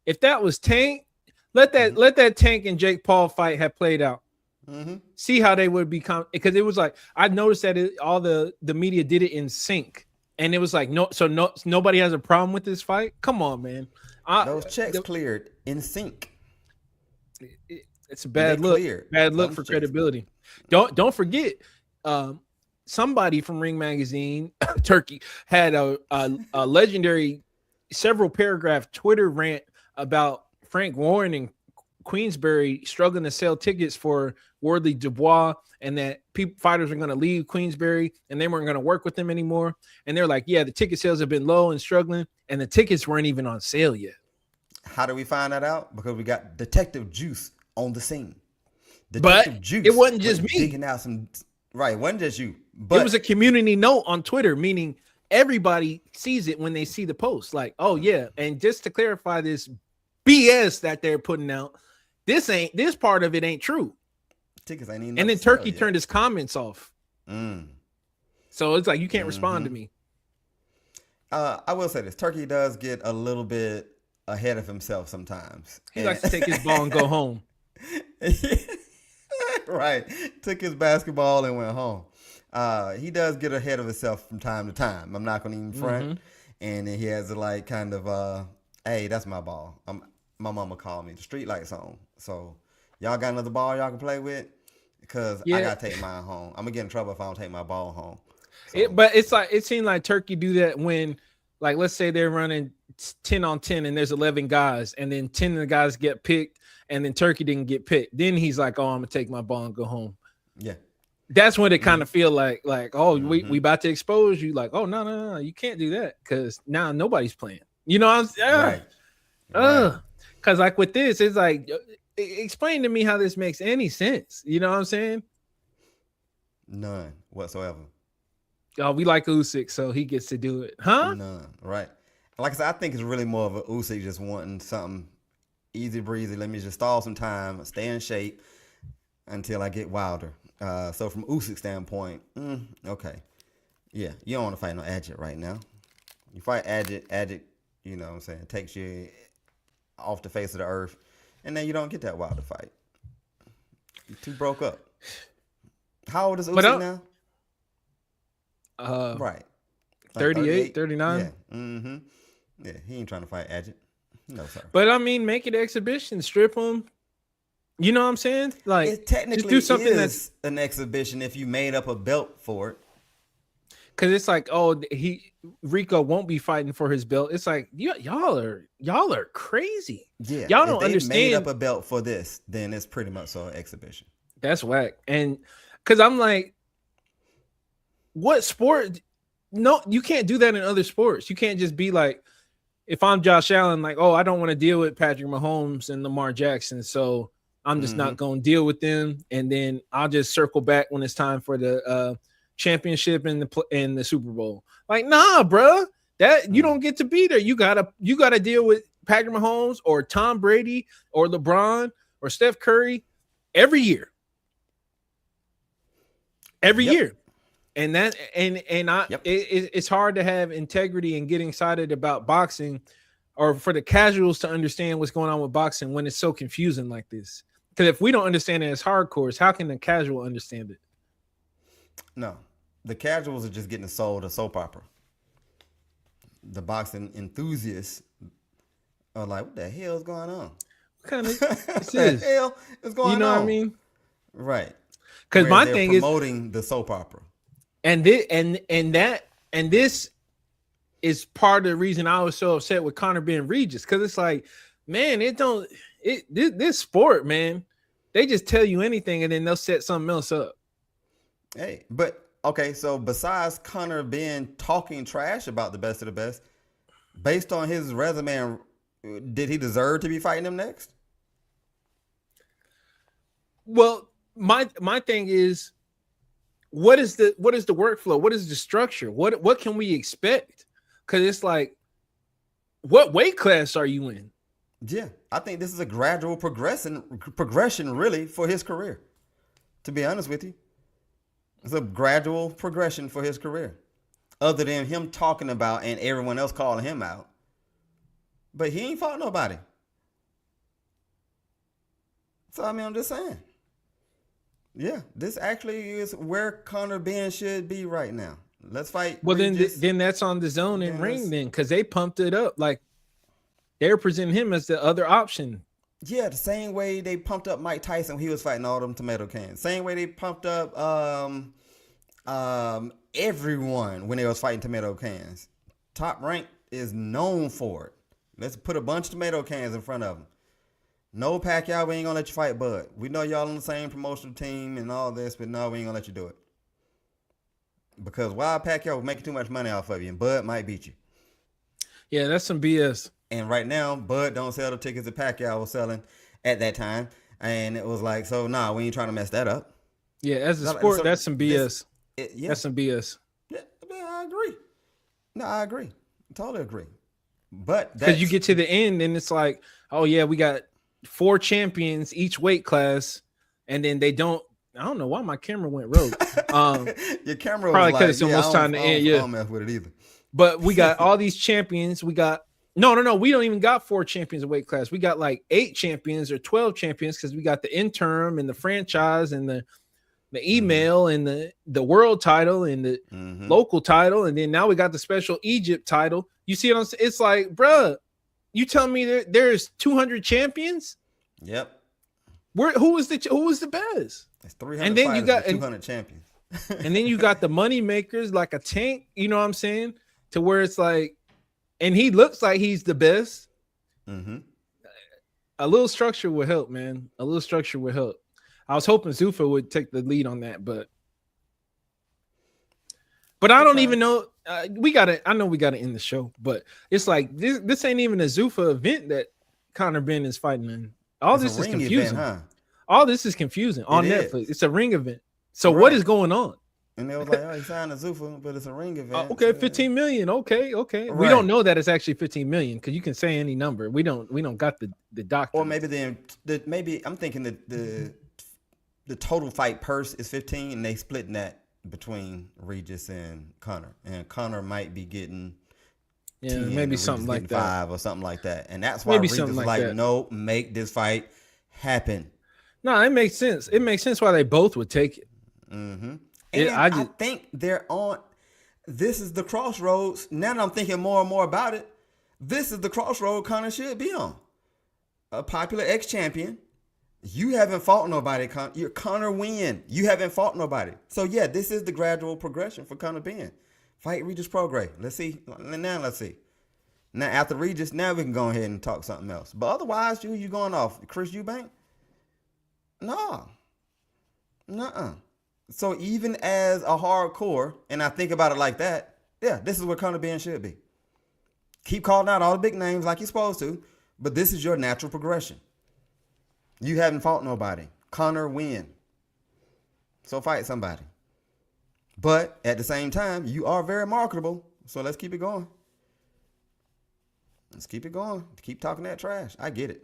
if that was Tank, let that Tank and Jake Paul fight have played out. See how they would become, because it was like, I noticed that all the media did it in sync, and it was like, nobody has a problem with this fight. Come on, man. Those checks cleared in sync. It's a bad look. Bad look for credibility. Don't forget, somebody from Ring Magazine, Turkey, had a legendary several paragraph Twitter rant about Frank Warren and Queensberry struggling to sell tickets for Wardley Dubois, and that fighters are going to leave Queensberry and they weren't going to work with them anymore. And they're like, yeah, the ticket sales have been low and struggling, and the tickets weren't even on sale yet. How do we find that out? Because we got Detective Juice on the scene. Detective Juice, it wasn't just me digging out some. Right, it wasn't just you. But it was a community note on Twitter, meaning everybody sees it when they see the post. Like, oh yeah, and just to clarify this BS that they're putting out, this part of it ain't true. Tickets ain't even. And then Turkey turned his comments off. So it's like, you can't respond to me. I will say this: Turkey does get a little bit ahead of himself sometimes. He likes to take his ball and go home. Right. Took his basketball and went home. He does get ahead of himself from time to time. I'm not going to even front. And then he has to like kind of, hey, that's my ball. My mama called me. The street lights on. So y'all got another ball y'all can play with? Because I got to take mine home. I'm going to get in trouble if I don't take my ball home. So. But it's like, it seemed like Turkey do that when, like, let's say they're running 10 on 10 and there's 11 guys, and then 10 of the guys get picked, and then Turkey didn't get picked. Then he's like, oh, I'm gonna take my ball and go home. Yeah. That's when it kind of feel like, oh, we about to expose you. Like, oh, no, you can't do that, because now nobody's playing. You know what I'm saying? Right. Because like with this, it's like explain to me how this makes any sense. You know what I'm saying? None whatsoever. Oh, we like Usyk, so he gets to do it, huh? None, right? Like I said, I think it's really more of a Usyk just wanting something easy breezy. Let me just stall some time, stay in shape until I get Wilder. So from Usyk's standpoint, okay, yeah, you don't want to fight no Adjit right now. You fight Adjit, you know what I'm saying, takes you off the face of the earth, and then you don't get that Wilder fight. You two broke up. How old is Usyk now? Right. Like 38, 39. Yeah. Mm-hmm. Yeah, he ain't trying to fight Adjit. No, sir. But I mean, make it exhibition, strip him. You know what I'm saying? Like, it technically just do something is an exhibition if you made up a belt for it. Because it's like, oh, Rico won't be fighting for his belt. It's like y'all are crazy. Yeah, y'all don't if they understand. Made up a belt for this, then it's pretty much an exhibition. That's whack. And because I'm like, what sport? No, you can't do that in other sports. You can't just be like, if I'm Josh Allen, like, oh, I don't want to deal with Patrick Mahomes and Lamar Jackson, so I'm just not going to deal with them, and then I'll just circle back when it's time for the championship and the Super Bowl. Like, nah, bro, that you don't get to be there. You gotta deal with Patrick Mahomes or Tom Brady or LeBron or Steph Curry every year. Every year. And that it's hard to have integrity and get excited about boxing, or for the casuals to understand what's going on with boxing when it's so confusing like this. Because if we don't understand it as hardcores, how can the casual understand it? No, the casuals are just getting sold a soap opera. The boxing enthusiasts are like, "What the hell is going on? What kind of what the hell is going on?" You know what I mean? Right. Because my thing is promoting the soap opera. And this is part of the reason I was so upset with Conor Benn Regis, because it's like, man, this sport, man, they just tell you anything and then they'll set something else up. Hey, but okay, so besides Conor Benn talking trash about the best of the best, based on his resume, did he deserve to be fighting him next? Well, my thing is, what is the workflow? What is the structure? What can we expect? Because it's like, what weight class are you in? Yeah, I think this is a gradual progression really for his career. To be honest with you, it's a gradual progression for his career. Other than him talking about and everyone else calling him out, but he ain't fought nobody. So I mean, I'm just saying. Yeah, this actually is where Conor Benn should be right now. Let's fight. Well, then that's on the zone and ring then, because they pumped it up. Like, they're presenting him as the other option. Yeah, the same way they pumped up Mike Tyson when he was fighting all them tomato cans. Same way they pumped up everyone when they was fighting tomato cans. Top Rank is known for it. Let's put a bunch of tomato cans in front of them. No, Pacquiao, we ain't gonna let you fight Bud. We know y'all on the same promotional team and all this, but no, we ain't gonna let you do it. Because Wild Pacquiao was making too much money off of you, and Bud might beat you. Yeah, that's some BS. And right now, Bud don't sell the tickets that Pacquiao was selling at that time. And it was like, so nah, we ain't trying to mess that up. Yeah, as a sport, so that's some BS. That's some BS. Yeah, I agree. No, I agree. I totally agree. But because you get to the end and it's like, oh yeah, we got 4 champions each weight class, and then they don't. I don't know why my camera went rogue. Your camera probably was because it's almost time to end. Yeah, I don't mess with it either. But we got all these champions. We got no. We don't even got 4 champions of weight class. We got like 8 champions or 12 champions, because we got the interim and the franchise and the email and the world title and the local title, and then now we got the special Egypt title. You see what I'm saying? It's like, bruh, you tell me there's 200 champions? Yep. Who was the best? It's 300 and then you got 200 champions. And then you got the money makers like a Tank, you know what I'm saying? To where it's like, and he looks like he's the best. A little structure would help, man. A little structure would help. I was hoping Zuffa would take the lead on that, but I don't even know. I know we gotta end the show, but it's like this ain't even a Zuffa event that Conor Benn is fighting in. all It's this a is ring confusing. event, huh? All this is confusing on It Netflix. is. It's a ring event. So what Correct. is going on? And they was like, oh, he signed a Zuffa, but it's a ring event. Okay, 15 million. Okay. We Right. don't know that it's actually 15 million because you can say any number. We don't got the doctor. Or maybe maybe I'm thinking that the total fight purse is 15, and they splitting that between Regis and Conor. And Conor might be getting 10, maybe something like that, 5 or something like that. And that's why maybe Regis something is like like, that. no, make this fight happen. No, it makes sense. It makes sense why they both would take it. Mm-hmm. And I think they're on. This is the crossroads. Now that I'm thinking more and more about it, this is the crossroad Conor should be on. A popular ex-champion. You haven't fought nobody. You're Conor win. You haven't fought nobody. So yeah, this is the gradual progression for Conor Benn. Fight Regis Prograis. Let's see. Let's see. Now after Regis, now we can go ahead and talk something else. But otherwise, you going off Chris Eubank? No. Nuh-uh. So even as a hardcore, and I think about it like that, yeah, this is what Conor Benn should be. Keep calling out all the big names like you're supposed to, but this is your natural progression. You haven't fought nobody. Conor win. So fight somebody. But at the same time, you are very marketable. So let's keep it going. Let's keep it going. Keep talking that trash. I get it.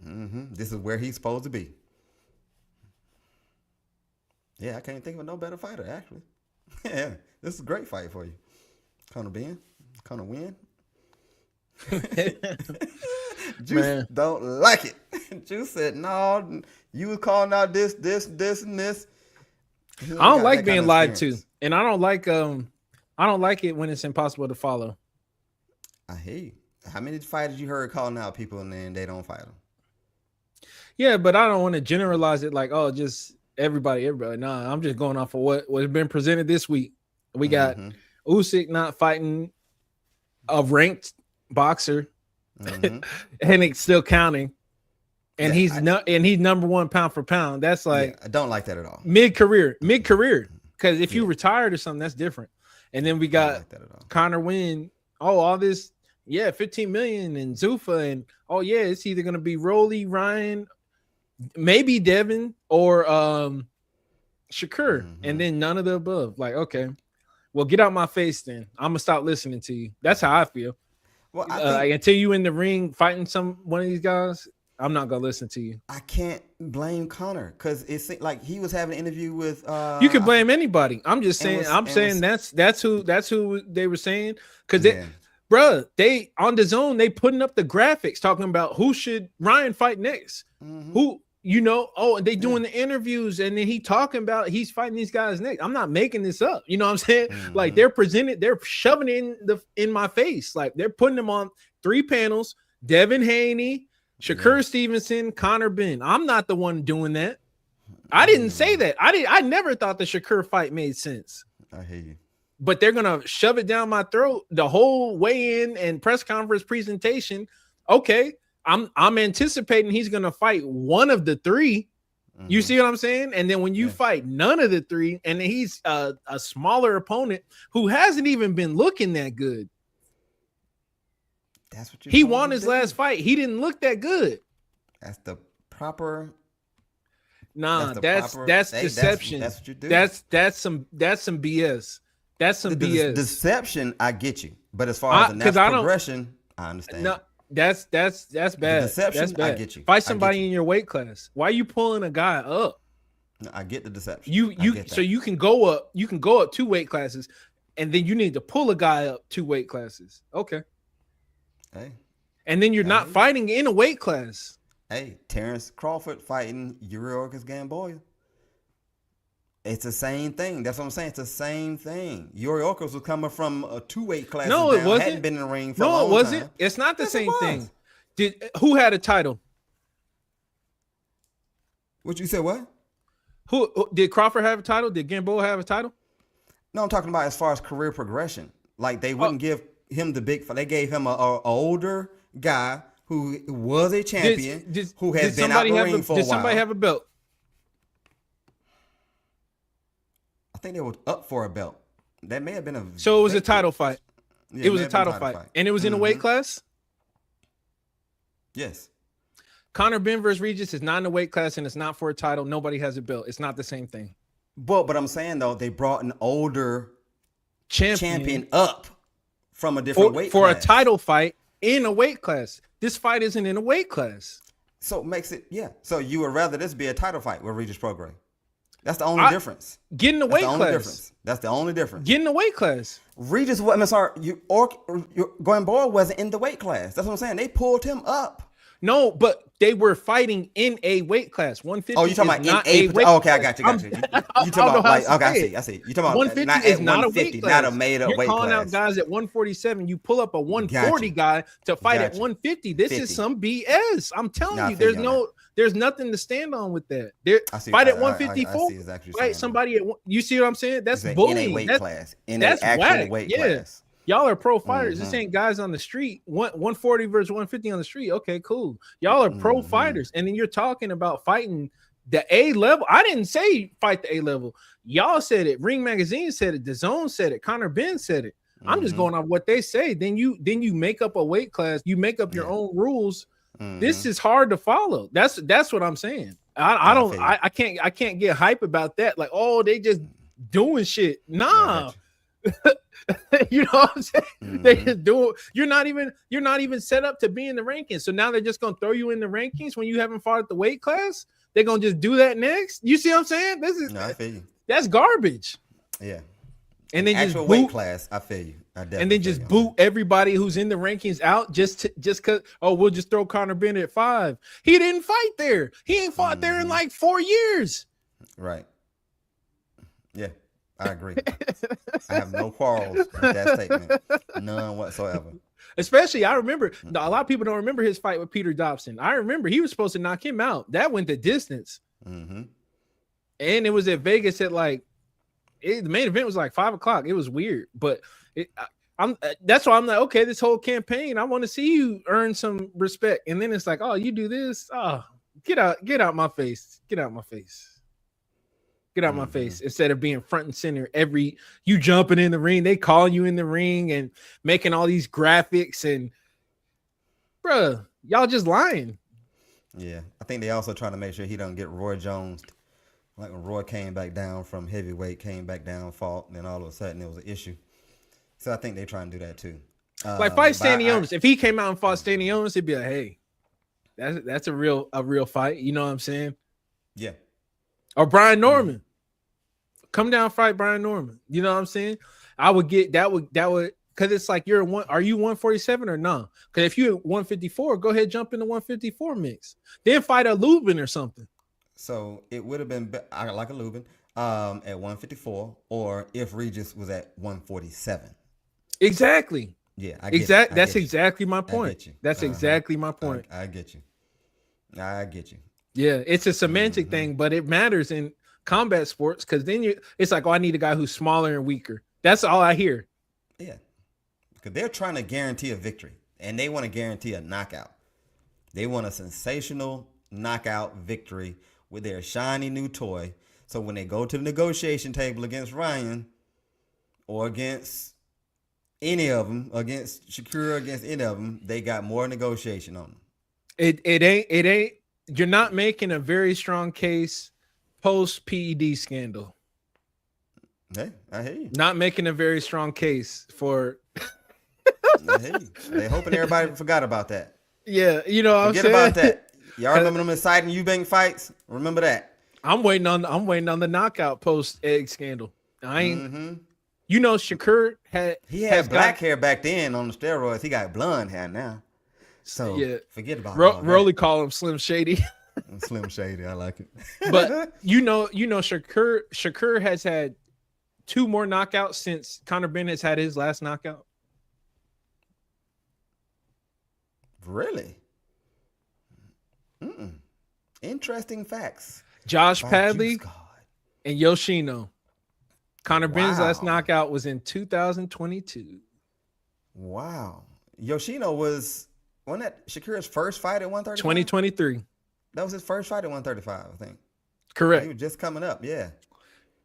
This is where he's supposed to be. Yeah, I can't think of no better fighter, actually. Yeah, this is a great fight for you. Conor Benn. Conor win. Juice don't like it. Juice said, no, you was calling out this, and this. I don't like being lied to. And I don't like it when it's impossible to follow. I hear you. How many fighters you heard calling out people and then they don't fight them? Yeah, but I don't want to generalize it like, oh, just everybody. Nah, I'm just going off of what's been presented this week. We got Usyk not fighting a ranked boxer, and it's still counting. And he's number one pound for pound. That's like, I don't like that at all. Mid career. Because if you retired or something, that's different. And then we got Conor win. Oh, all this, 15 million and Zuffa, and it's either gonna be Rolly, Ryan, maybe Devin or Shakur, and then none of the above. Like, okay, well, get out my face then. I'm gonna stop listening to you. That's how I feel. Well, until you in the ring fighting one of these guys, I'm not gonna listen to you. I can't blame Conor because it's like he was having an interview with. You can blame anybody. I'm just saying. That's who they were saying because bruh, they on the zone, they putting up the graphics talking about who should Ryan fight next. Who, and they doing the interviews, and then he talking about he's fighting these guys next. I'm not making this up. You know what I'm saying? Like they're shoving it in my face. Like they're putting them on 3 panels. Devin Haney, Shakur Stevenson, Conor Benn. I'm not the one doing that. I didn't say that. I never thought the Shakur fight made sense. I hear you. But they're gonna shove it down my throat the whole weigh-in and press conference presentation. Okay, I'm anticipating he's gonna fight one of the 3. You see what I'm saying? And then when you fight none of the 3, and he's a smaller opponent who hasn't even been looking that good. That's what he won his last fight. He didn't look that good. That's the proper. Nah, that's deception. That's what you do. That's some BS. That's some BS. Deception, I get you. But as far as the natural progression, I understand. No, that's bad. Deception, that's bad. I get you. Fight somebody in your weight class. Why are you pulling a guy up? No, I get the deception. So you can go up. You can go up 2 weight classes, and then you need to pull a guy up 2 weight classes. Okay. Hey. And then you're not fighting in a weight class. Hey, Terrence Crawford fighting Yuriorkis Gamboa. It's the same thing. That's what I'm saying. It's the same thing. Yuriorkis was coming from a 2-weight class. No, it wasn't. Hadn't been in the ring for a long time. No, it wasn't. It's not the same thing. Who had a title? What you said? What? Who did Crawford have a title? Did Gamboa have a title? No, I'm talking about as far as career progression. Like they wouldn't give him the big. They gave him an older guy who was a champion who had been out the ring for a while. Did somebody have a belt? I think they were up for a belt. That may have been a. So it was a title fight. Yeah, it was a title fight, and it was in a weight class. Yes. Conor Benn versus Regis is not in the weight class and it's not for a title. Nobody has a belt. It's not the same thing. But I'm saying though, they brought an older champion up from a different weight for class. a title fight in a weight class. This fight isn't in a weight class. So it makes it, yeah. So you would rather this be a title fight with Regis Prograis. That's the only difference. Get in the weight class. That's the only difference. Get in the weight class. Regis, Gamboa wasn't in the weight class. That's what I'm saying. They pulled him up. No, but they were fighting in a weight class. 150. Oh, you talking about in a weight? Okay, I got you. You talking about like okay, I see. You talking about 150 is not a weight class. Not a made up weight class. You're calling out guys at 147. You pull up a 140 guy to fight at 150. This is some BS. I'm telling you, there's nothing to stand on with that. Fight at 154. Fight somebody at you see what I'm saying? That's bullying. In a weight class. In an actual weight class. Y'all are pro fighters. This ain't guys on the street. 140 versus 150 on the street. Okay, cool. Y'all are pro fighters. And then you're talking about fighting the A level. I didn't say fight the A level. Y'all said it. Ring Magazine said it. DAZN said it. Conor Benn said it. I'm just going off what they say. Then you make up a weight class. You make up your own rules. This is hard to follow. That's what I'm saying. I can't get hype about that. Like, oh, they just doing shit. Nah. You know what I'm saying? They just do it. You're not even set up to be in the rankings. So now they're just gonna throw you in the rankings when you haven't fought at the weight class. They're gonna just do that next. You see what I'm saying? I feel you. That's garbage. Yeah. And then actual just weight class. I feel you. And then just boot everybody who's in the rankings out just because we'll just throw Conor Benn at 5. He didn't fight there. He ain't fought there in like 4 years. Right. Yeah. I agree. I have no quarrels with that statement. None whatsoever. Especially, I remember, a lot of people don't remember his fight with Peter Dobson. I remember he was supposed to knock him out. That went the distance. And it was at Vegas at the main event was like 5 o'clock. It was weird. But that's why I'm like, okay, this whole campaign, I want to see you earn some respect. And then it's like, oh, you do this? Oh, get out my face. Get out my face. Get out my face instead of being front and center. You jumping in the ring, they call you in the ring and making all these graphics and bruh, y'all just lying. Yeah, I think they also trying to make sure he don't get Roy Jones. Like when Roy came back down from heavyweight, fought, and then all of a sudden it was an issue. So I think they try and do that too. Like fight Stanionis. If he came out and fought Stanionis, it'd be like, hey, that's a real fight. You know what I'm saying? Yeah. Or Brian Norman. Come down, fight Brian Norman. You know what I'm saying? I would get that would because it's like are you 147 or no? Because if you're 154, go ahead, jump in the 154 mix. Then fight a Lubin or something. So it would have been like a Lubin at 154, or if Regis was at 147. Exactly. Yeah, That's exactly my point. That's exactly my point. I get you. I get you. Yeah, it's a semantic thing, but it matters in combat sports because then it's like, oh, I need a guy who's smaller and weaker. That's all I hear. Yeah, because they're trying to guarantee a victory, and they want to guarantee a knockout. They want a sensational knockout victory with their shiny new toy. So when they go to the negotiation table against Ryan or against any of them, against Shakur, against any of them, they got more negotiation on them. It ain't. You're not making a very strong case post PED scandal. Hey, I hear you. Not making a very strong case for. I hear you. They hoping everybody forgot about that. Yeah, you know what I'm saying? Forget about that. Y'all remember them exciting Eubank fights? Remember that? I'm waiting on the knockout post egg scandal. I ain't. You know, Shakur had black hair back then on the steroids. He got blonde hair now. So yeah, forget about Rolly call him Slim Shady. Slim Shady, I like it. But you know, Shakur has had 2 more knockouts since Conor Benn has had his last knockout. Really? Interesting facts. Josh Padley and Yoshino. Conor Benn's last knockout was in 2022. Wow. Yoshino wasn't that Shakur's first fight at 135? 2023. That was his first fight at 135, I think. Correct. He was just coming up, yeah.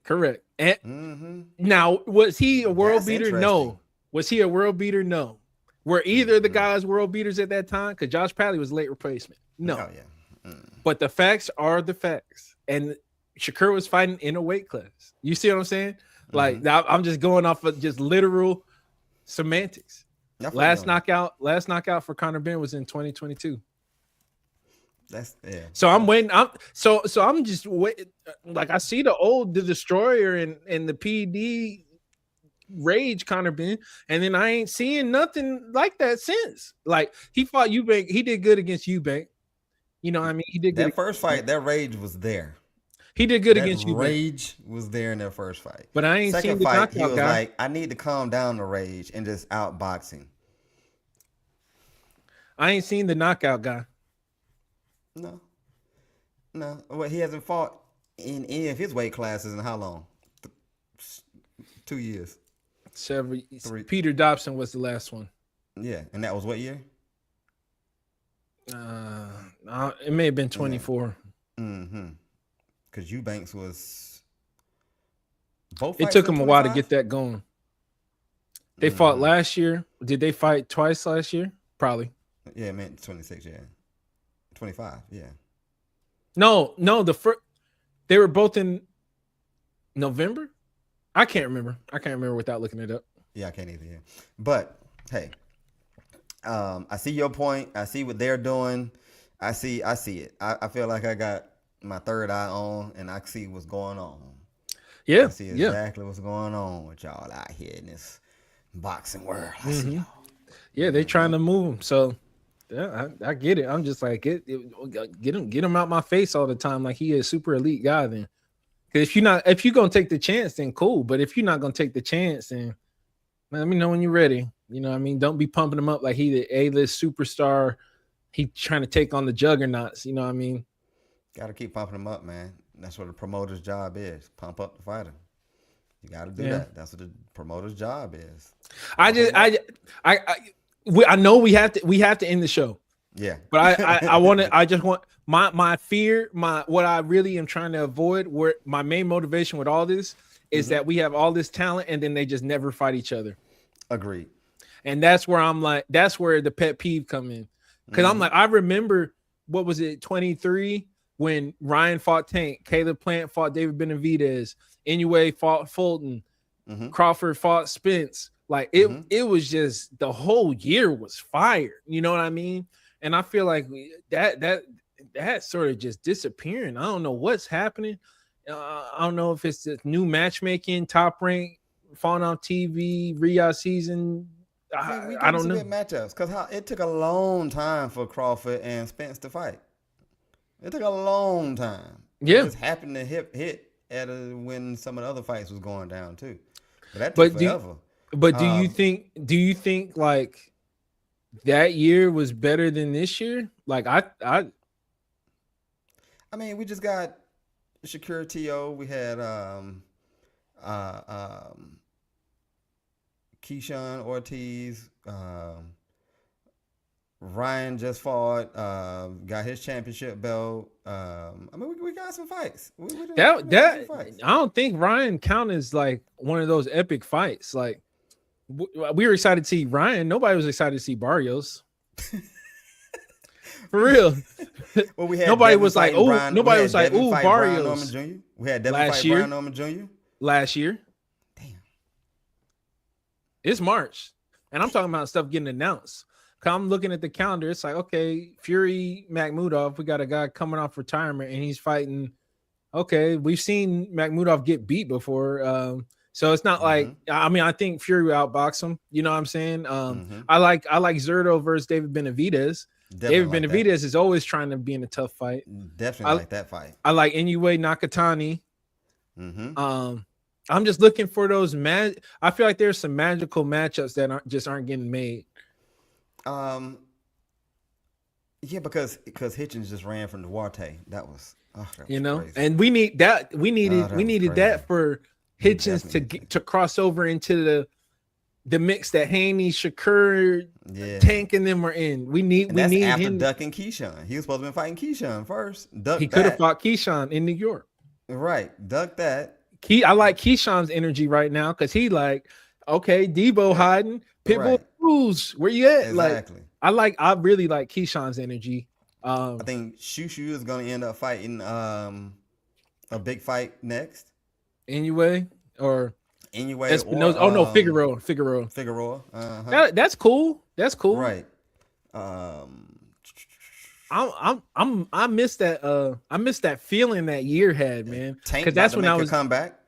Correct. And now, was he a world beater? No. Was he a world beater? No. Were either of the guys world beaters at that time? Because Josh Padley was late replacement. No. Oh, yeah. But the facts are the facts. And Shakur was fighting in a weight class. You see what I'm saying? Like, I'm just going off of just literal semantics. Last knockout for Conor Benn was in 2022. That's So I'm waiting. I'm just waiting. Like, I see the Destroyer and the PD rage Conor Benn, and then I ain't seeing nothing like that since. Like, he fought Eubank, he did good against Eubank. You know what I mean? He did good. That first fight, that rage was there. He did good against Eubank. Rage was there in that first fight. But I ain't seen the fight, he knockout was guy. like, I need to calm down the rage and just outboxing. I ain't seen the knockout guy. No. Well, he hasn't fought in any of his weight classes in how long? 2 years. Three. Peter Dobson was the last one. Yeah, and that was what year? It may have been 24. Because Eubanks was both. It took him a while to get that going. They fought last year. Did they fight twice last year? Probably. Yeah, it meant 26. Yeah, 25. Yeah. No. They were both in November. I can't remember without looking it up. Yeah, I can't either. Yeah. But hey, I see your point. I see what they're doing. I see it. I feel like I got my third eye on, and I see what's going on. Yeah, I see exactly what's going on with y'all out here in this boxing world. I see y'all. Yeah, they trying to move him. So yeah, I get it. I'm just like, get him out my face all the time. Like, he is a super elite guy. Then, because if you're gonna take the chance, then cool. But if you're not gonna take the chance, then let me know when you're ready. You know what I mean? Don't be pumping him up like he the A-list superstar. He trying to take on the juggernauts. You know what I mean? Got to keep pumping him up, man. That's what a promoter's job is. Pump up the fighter. You got to do that. That's what the promoter's job is. I know we have to end the show. Yeah. But I just want my fear, what I really am trying to avoid, where my main motivation with all this is that we have all this talent and then they just never fight each other. Agreed. And that's where I'm like, that's where the pet peeve come in. Because I'm like, I remember, what was it, 23, when Ryan fought Tank, Caleb Plant fought David Benavidez, Inoue fought Fulton, Crawford fought Spence. Like, it was just, the whole year was fire. You know what I mean? And I feel like that sort of just disappearing. I don't know what's happening. I don't know if it's the new matchmaking, Top Rank, falling on TV, Riyadh season. I don't know. Matchups, because it took a long time for Crawford and Spence to fight. It took a long time. Yeah, it just happened to hit at when some of the other fights was going down too. But that took forever. Do you think like that year was better than this year? Like, I mean, we just got Shakur T.O. We had Keyshawn Ortiz, Ryan just fought, got his championship belt. I mean, we got some fights. I don't think Ryan count as like one of those epic fights. Like, we were excited to see Ryan. Nobody was excited to see Barrios. For real. Well, we had nobody Devin was like, oh, Brian, nobody was like, oh, Barrios. We had Devin fight Brian Norman Jr. Last year. Damn. It's March. And I'm talking about stuff getting announced. Cause I'm looking at the calendar. It's like, okay, Fury Makhmudov. We got a guy coming off retirement and he's fighting. Okay, we've seen Makhmudov get beat before. So it's not like, I mean, I think Fury will outbox him. You know what I'm saying? I like Zerto versus David Benavidez. David Benavidez is always trying to be in a tough fight. Definitely like that fight. I like Inoue Nakatani. I'm just looking for those I feel like there's some magical matchups that aren't getting made. Yeah, because Hitchens just ran from Duarte. That was crazy. And we need that. We needed that for Hitchens to cross over into the mix that Haney, Shakur, Tank, and them were in. We need after him. Ducking Keyshawn. He was supposed to be fighting Keyshawn first. He could have fought Keyshawn in New York. Right. Duck that. I like Keyshawn's energy right now because he like, okay, Debo hiding, Pitbull, Cruz, where you at? Exactly. Like, I really like Keyshawn's energy. I think Shushu is going to end up fighting a big fight next. Anyway, or Espinoza. Oh no, Figueroa. That's cool. That's cool. Right. I miss that feeling that year had, man. Because that's when I was come back.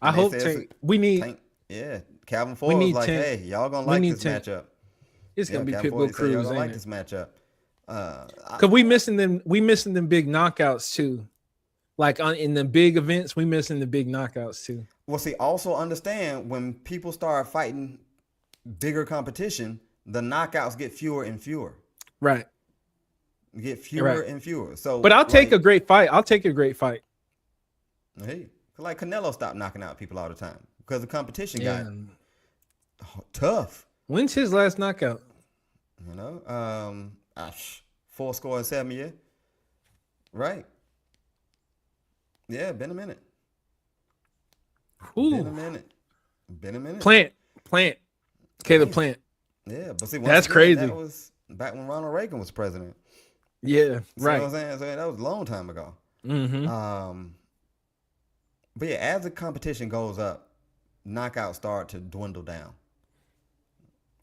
I hope Tank. We need Tank. Yeah, Calvin Ford was like, Tank. "Hey, y'all gonna like this matchup. It's gonna be Pitbull Cruz. Y'all gonna like this matchup." Cause we missing them big knockouts too. Like in the big events, we missing the big knockouts too. Well, see, also understand when people start fighting bigger competition, the knockouts get fewer and fewer. Right. Get fewer and fewer. So, but I'll take a great fight. Hey, like Canelo stopped knocking out people all the time because the competition got tough. When's his last knockout? 4-7 years. Right. Yeah, been a minute. Ooh. Been a minute. Plant. Caleb Plant. Yeah, but see, that's crazy. That was back when Ronald Reagan was president. Yeah, right. You know what I'm saying? So that was a long time ago. Mm-hmm. But yeah, as the competition goes up, knockouts start to dwindle down.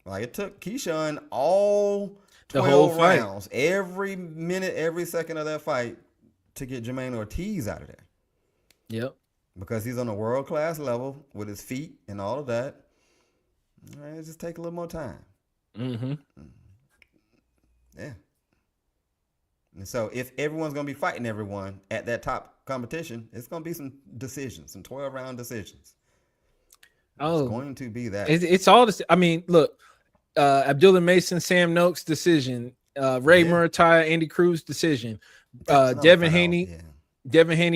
Like it took Keyshawn all 12 rounds, every minute, every second of that fight to get Jermaine Ortiz out of there. Yep. Because he's on a world-class level with his feet and all of that. All right, just take a little more time. Mm-hmm. Yeah. And so if everyone's going to be fighting everyone at that top competition, it's going to be some decisions, some 12-round decisions. It's going to be that. It's all this. I mean, look, Abdullah Mason, Sam Noakes decision, Ray Murataya, Andy Cruz decision, Devin Haney,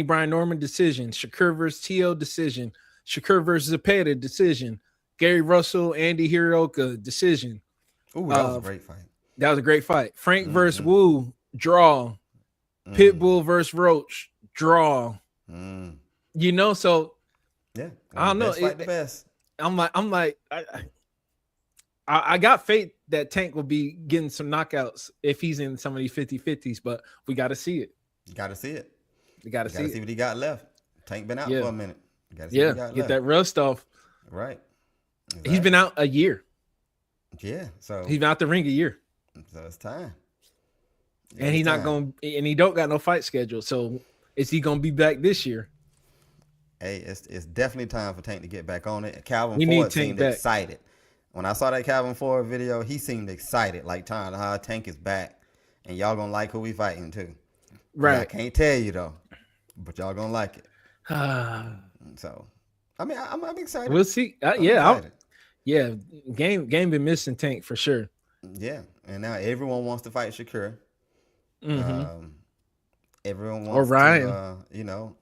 Brian Norman decision, Shakur versus T.O. decision, Shakur versus Zepeda decision, Gary Russell, Andy Hirooka decision. Ooh, that was a great fight. That was a great fight. Frank versus Wu, draw. Pitbull versus Roach, draw. You know, so yeah, I don't know. Fight the best. I'm like, I got faith that Tank will be getting some knockouts if he's in some of these 50-50s, but we got to see it. You got to see it. You got to see what he got left. Tank been out for a minute. You gotta see what he got left. That rust off. Right. Exactly. He's been out a year. Yeah, so he's been out the ring a year. So it's time. And he's not going, and he don't got no fight schedule. So is he going to be back this year? Hey, it's definitely time for Tank to get back on it. Calvin Ford seemed excited. When I saw that Calvin Ford video, he seemed excited, like Tank is back, and y'all gonna like who we fighting too. Right. I can't tell you though, but y'all gonna like it. So, I mean, I'm excited. We'll see. Game been missing Tank for sure. Yeah, and now everyone wants to fight Shakur. Everyone wants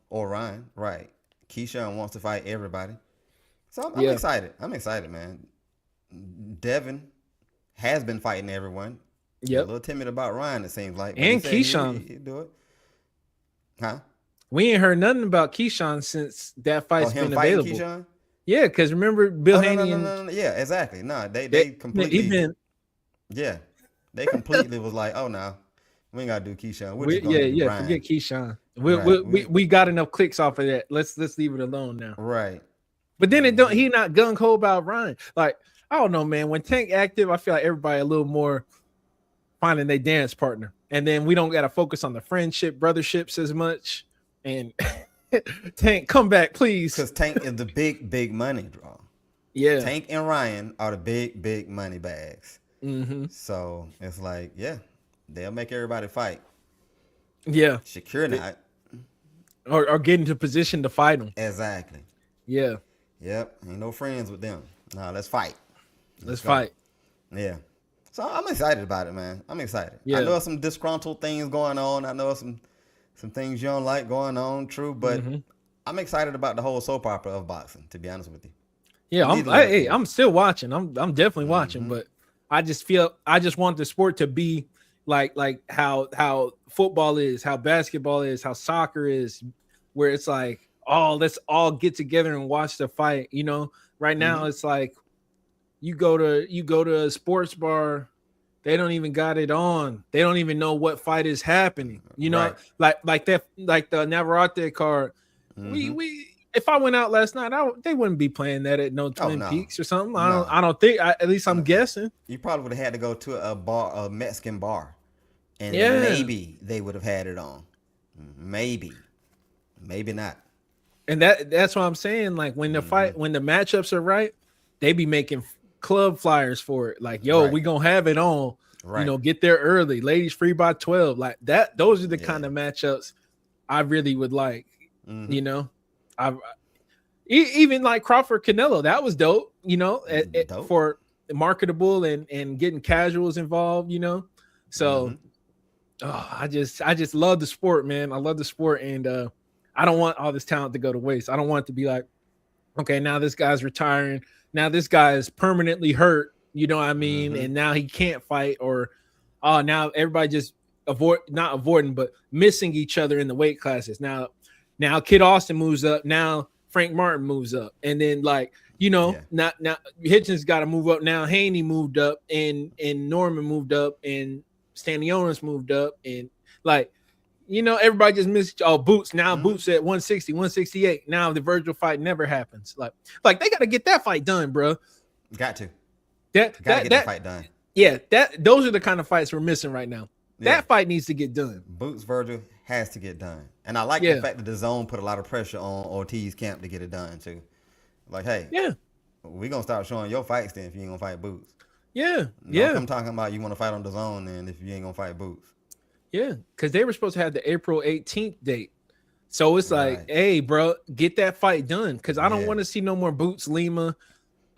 or Ryan, right? Keyshawn wants to fight everybody. So I'm excited. I'm excited, man. Devin has been fighting everyone. Yeah, a little timid about Ryan, it seems like. And Keyshawn, he do it. Huh? We ain't heard nothing about Keyshawn since that fight's been available. Keyshawn? Yeah, because remember Bill Haney No. Yeah, exactly. No, they completely. They completely was like, oh no, we ain't gotta do Keyshawn. Forget Keyshawn. We got enough clicks off of that. Let's leave it alone now. Right. But then he not gung ho about Ryan. Like, I don't know, man. When Tank active, I feel like everybody a little more finding their dance partner, and then we don't got to focus on the friendship, brotherships as much. And Tank, come back, please. Because Tank is the big money draw. Yeah, Tank and Ryan are the big money bags. Mm-hmm. So it's like, yeah, they'll make everybody fight. Yeah, Shakur not, or get into position to fight them. Exactly. Yeah. Yep. Ain't no friends with them. Nah, let's fight. Let's fight. Yeah. So I'm excited about it, man. I'm excited. Yeah. I know some disgruntled things going on. I know some things you don't like going on, true, but I'm excited about the whole soap opera of boxing, to be honest with you. Yeah, I'm still watching. I'm definitely watching, but I just want the sport to be like how football is, how basketball is, how soccer is, where it's like, oh, let's all get together and watch the fight. You know, right now it's like, you go to a sports bar, they don't even got it on. They don't even know what fight is happening. You know, like the Navarette card. We if I went out last night, they wouldn't be playing that at no Twin Peaks or something. I don't think. At least I'm guessing. You probably would have had to go to a Mexican bar, and maybe they would have had it on. Maybe not. And that's what I'm saying. Like when the matchups are right, they be making club flyers for it. Like, yo, we gonna have it on. Right. You know, get there early. Ladies free by 12. Like that. Those are the kind of matchups I really would like. You know, even like Crawford Canelo. That was dope. You know, for marketable and getting casuals involved. You know, so I just love the sport, man. I love the sport, and I don't want all this talent to go to waste. I don't want it to be like, okay, now this guy's retiring. Now this guy is permanently hurt. You know what I mean? And now he can't fight, or now everybody just not avoiding, but missing each other in the weight classes. Now Kid Austin moves up. Now Frank Martin moves up, and then now Hitchens got to move up. Now Haney moved up, and Norman moved up, and Stanionis moved up, and everybody just missed. Boots now. Boots at 160, 168. Now the Virgil fight never happens. Like they got to get that fight done, bro. Got to. Get that fight done. Yeah, those are the kind of fights we're missing right now. Yeah. That fight needs to get done. Boots Virgil has to get done, and I like the fact that the zone put a lot of pressure on Ortiz camp to get it done too. Like, hey, we're gonna start showing your fights then if you ain't gonna fight Boots. I'm talking about you want to fight on the zone, and if you ain't gonna fight Boots. Yeah, because they were supposed to have the April 18th date. So it's like, hey, bro, get that fight done. Because I don't want to see no more Boots, Lima,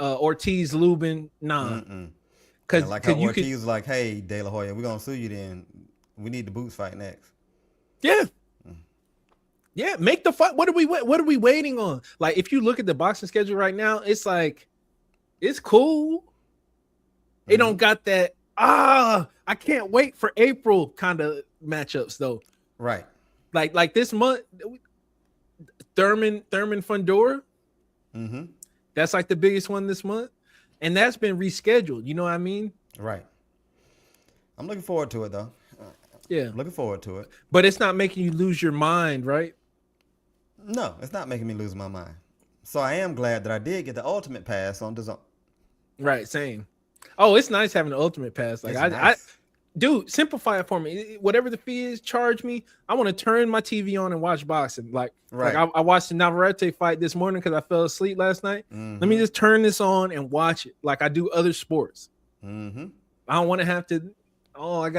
Ortiz, Lubin. Nah. Because like how Ortiz was like, hey, De La Hoya, we're going to sue you then. We need the Boots fight next. Yeah. Yeah, make the fight. What are we waiting on? Like, if you look at the boxing schedule right now, it's like, it's cool. It don't got that, I can't wait for April kind of matchups though. Right. Like this month, Thurman Fundora. That's like the biggest one this month. And that's been rescheduled. You know what I mean? Right. I'm looking forward to it though. Yeah. Looking forward to it. But it's not making you lose your mind, right? No, it's not making me lose my mind. So I am glad that I did get the ultimate pass on the zone. Right, same. Oh, it's nice having the ultimate pass. Like dude, simplify it for me. Whatever the fee is, charge me. I want to turn my TV on and watch boxing. Like I watched the Navarette fight this morning because I fell asleep last night. Let me just turn this on and watch it like I do other sports. I don't want to have to. I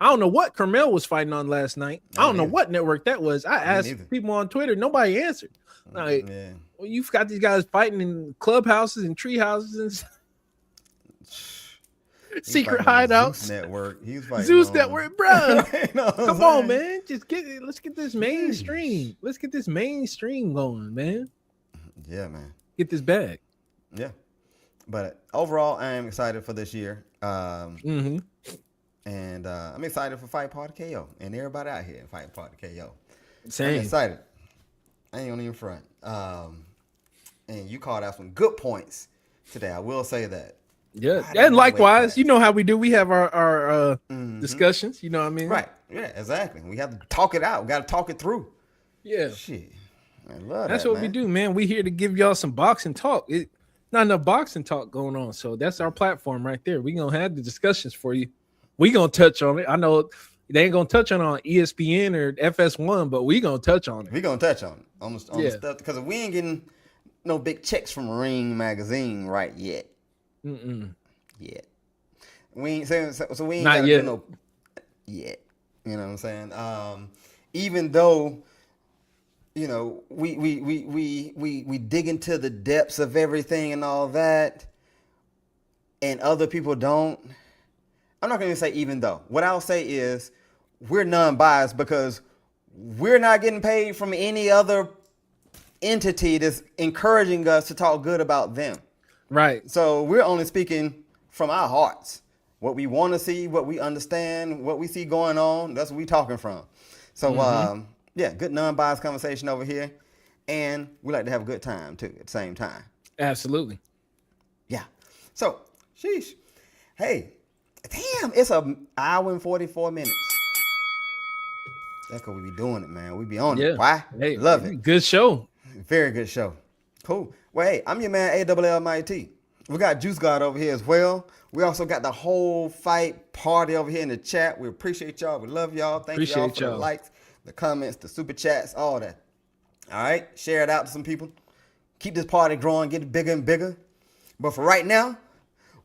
don't know what Carmel was fighting on last night. I don't know what network that was. I asked people on Twitter. Nobody answered. Like, well, you've got these guys fighting in clubhouses and tree houses and secret hideouts. Zeus Network. He's fighting Zeus Network, bro. Come on, man. Let's get this mainstream. Let's get this mainstream going, man. Yeah, man. Get this bag. Yeah. But overall, I am excited for this year. And I'm excited for Fight Party KO and everybody out here in Fight Party KO. Same. I'm excited. I ain't gonna even front. And you called out some good points today. I will say that. Yeah, and likewise, you know how we do. We have our discussions. You know what I mean? Right. Yeah, exactly. We have to talk it out. We got to talk it through. Yeah. Shit. I love that's that, what we do, man. We here to give y'all some boxing talk. Not enough boxing talk going on, so that's our platform right there. We gonna have the discussions for you. We gonna touch on it. I know they ain't gonna touch on ESPN or FS1, but we gonna touch on it. We gonna touch on it on the stuff because we ain't getting no big checks from Ring Magazine right yet. Yet. We ain't saying so we ain't not yet. Yet. You know what I'm saying? Even though, you know, we dig into the depths of everything and all that, and other people don't. I'm not gonna say even though. What I'll say is we're non-biased because we're not getting paid from any other entity that's encouraging us to talk good about them. Right. So we're only speaking from our hearts. What we want to see, what we understand, what we see going on, that's what we talking from. So, good non-biased conversation over here. And we like to have a good time, too, at the same time. Absolutely. Yeah. So, sheesh. Hey, damn, it's an hour and 44 minutes. That's because we be doing it, man. We be on it. Why? Hey, love it. Good show. Very good show. Cool. Well, hey, I'm your man, ALLMIT. We got Juice God over here as well. We also got the whole fight party over here in the chat. We appreciate y'all. We love y'all. Thank y'all for the likes, the comments, the super chats, all that. All right? Share it out to some people. Keep this party growing, get it bigger and bigger. But for right now,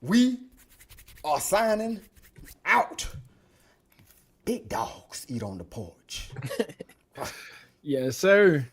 we are signing out. Big dogs eat on the porch. Yes, sir.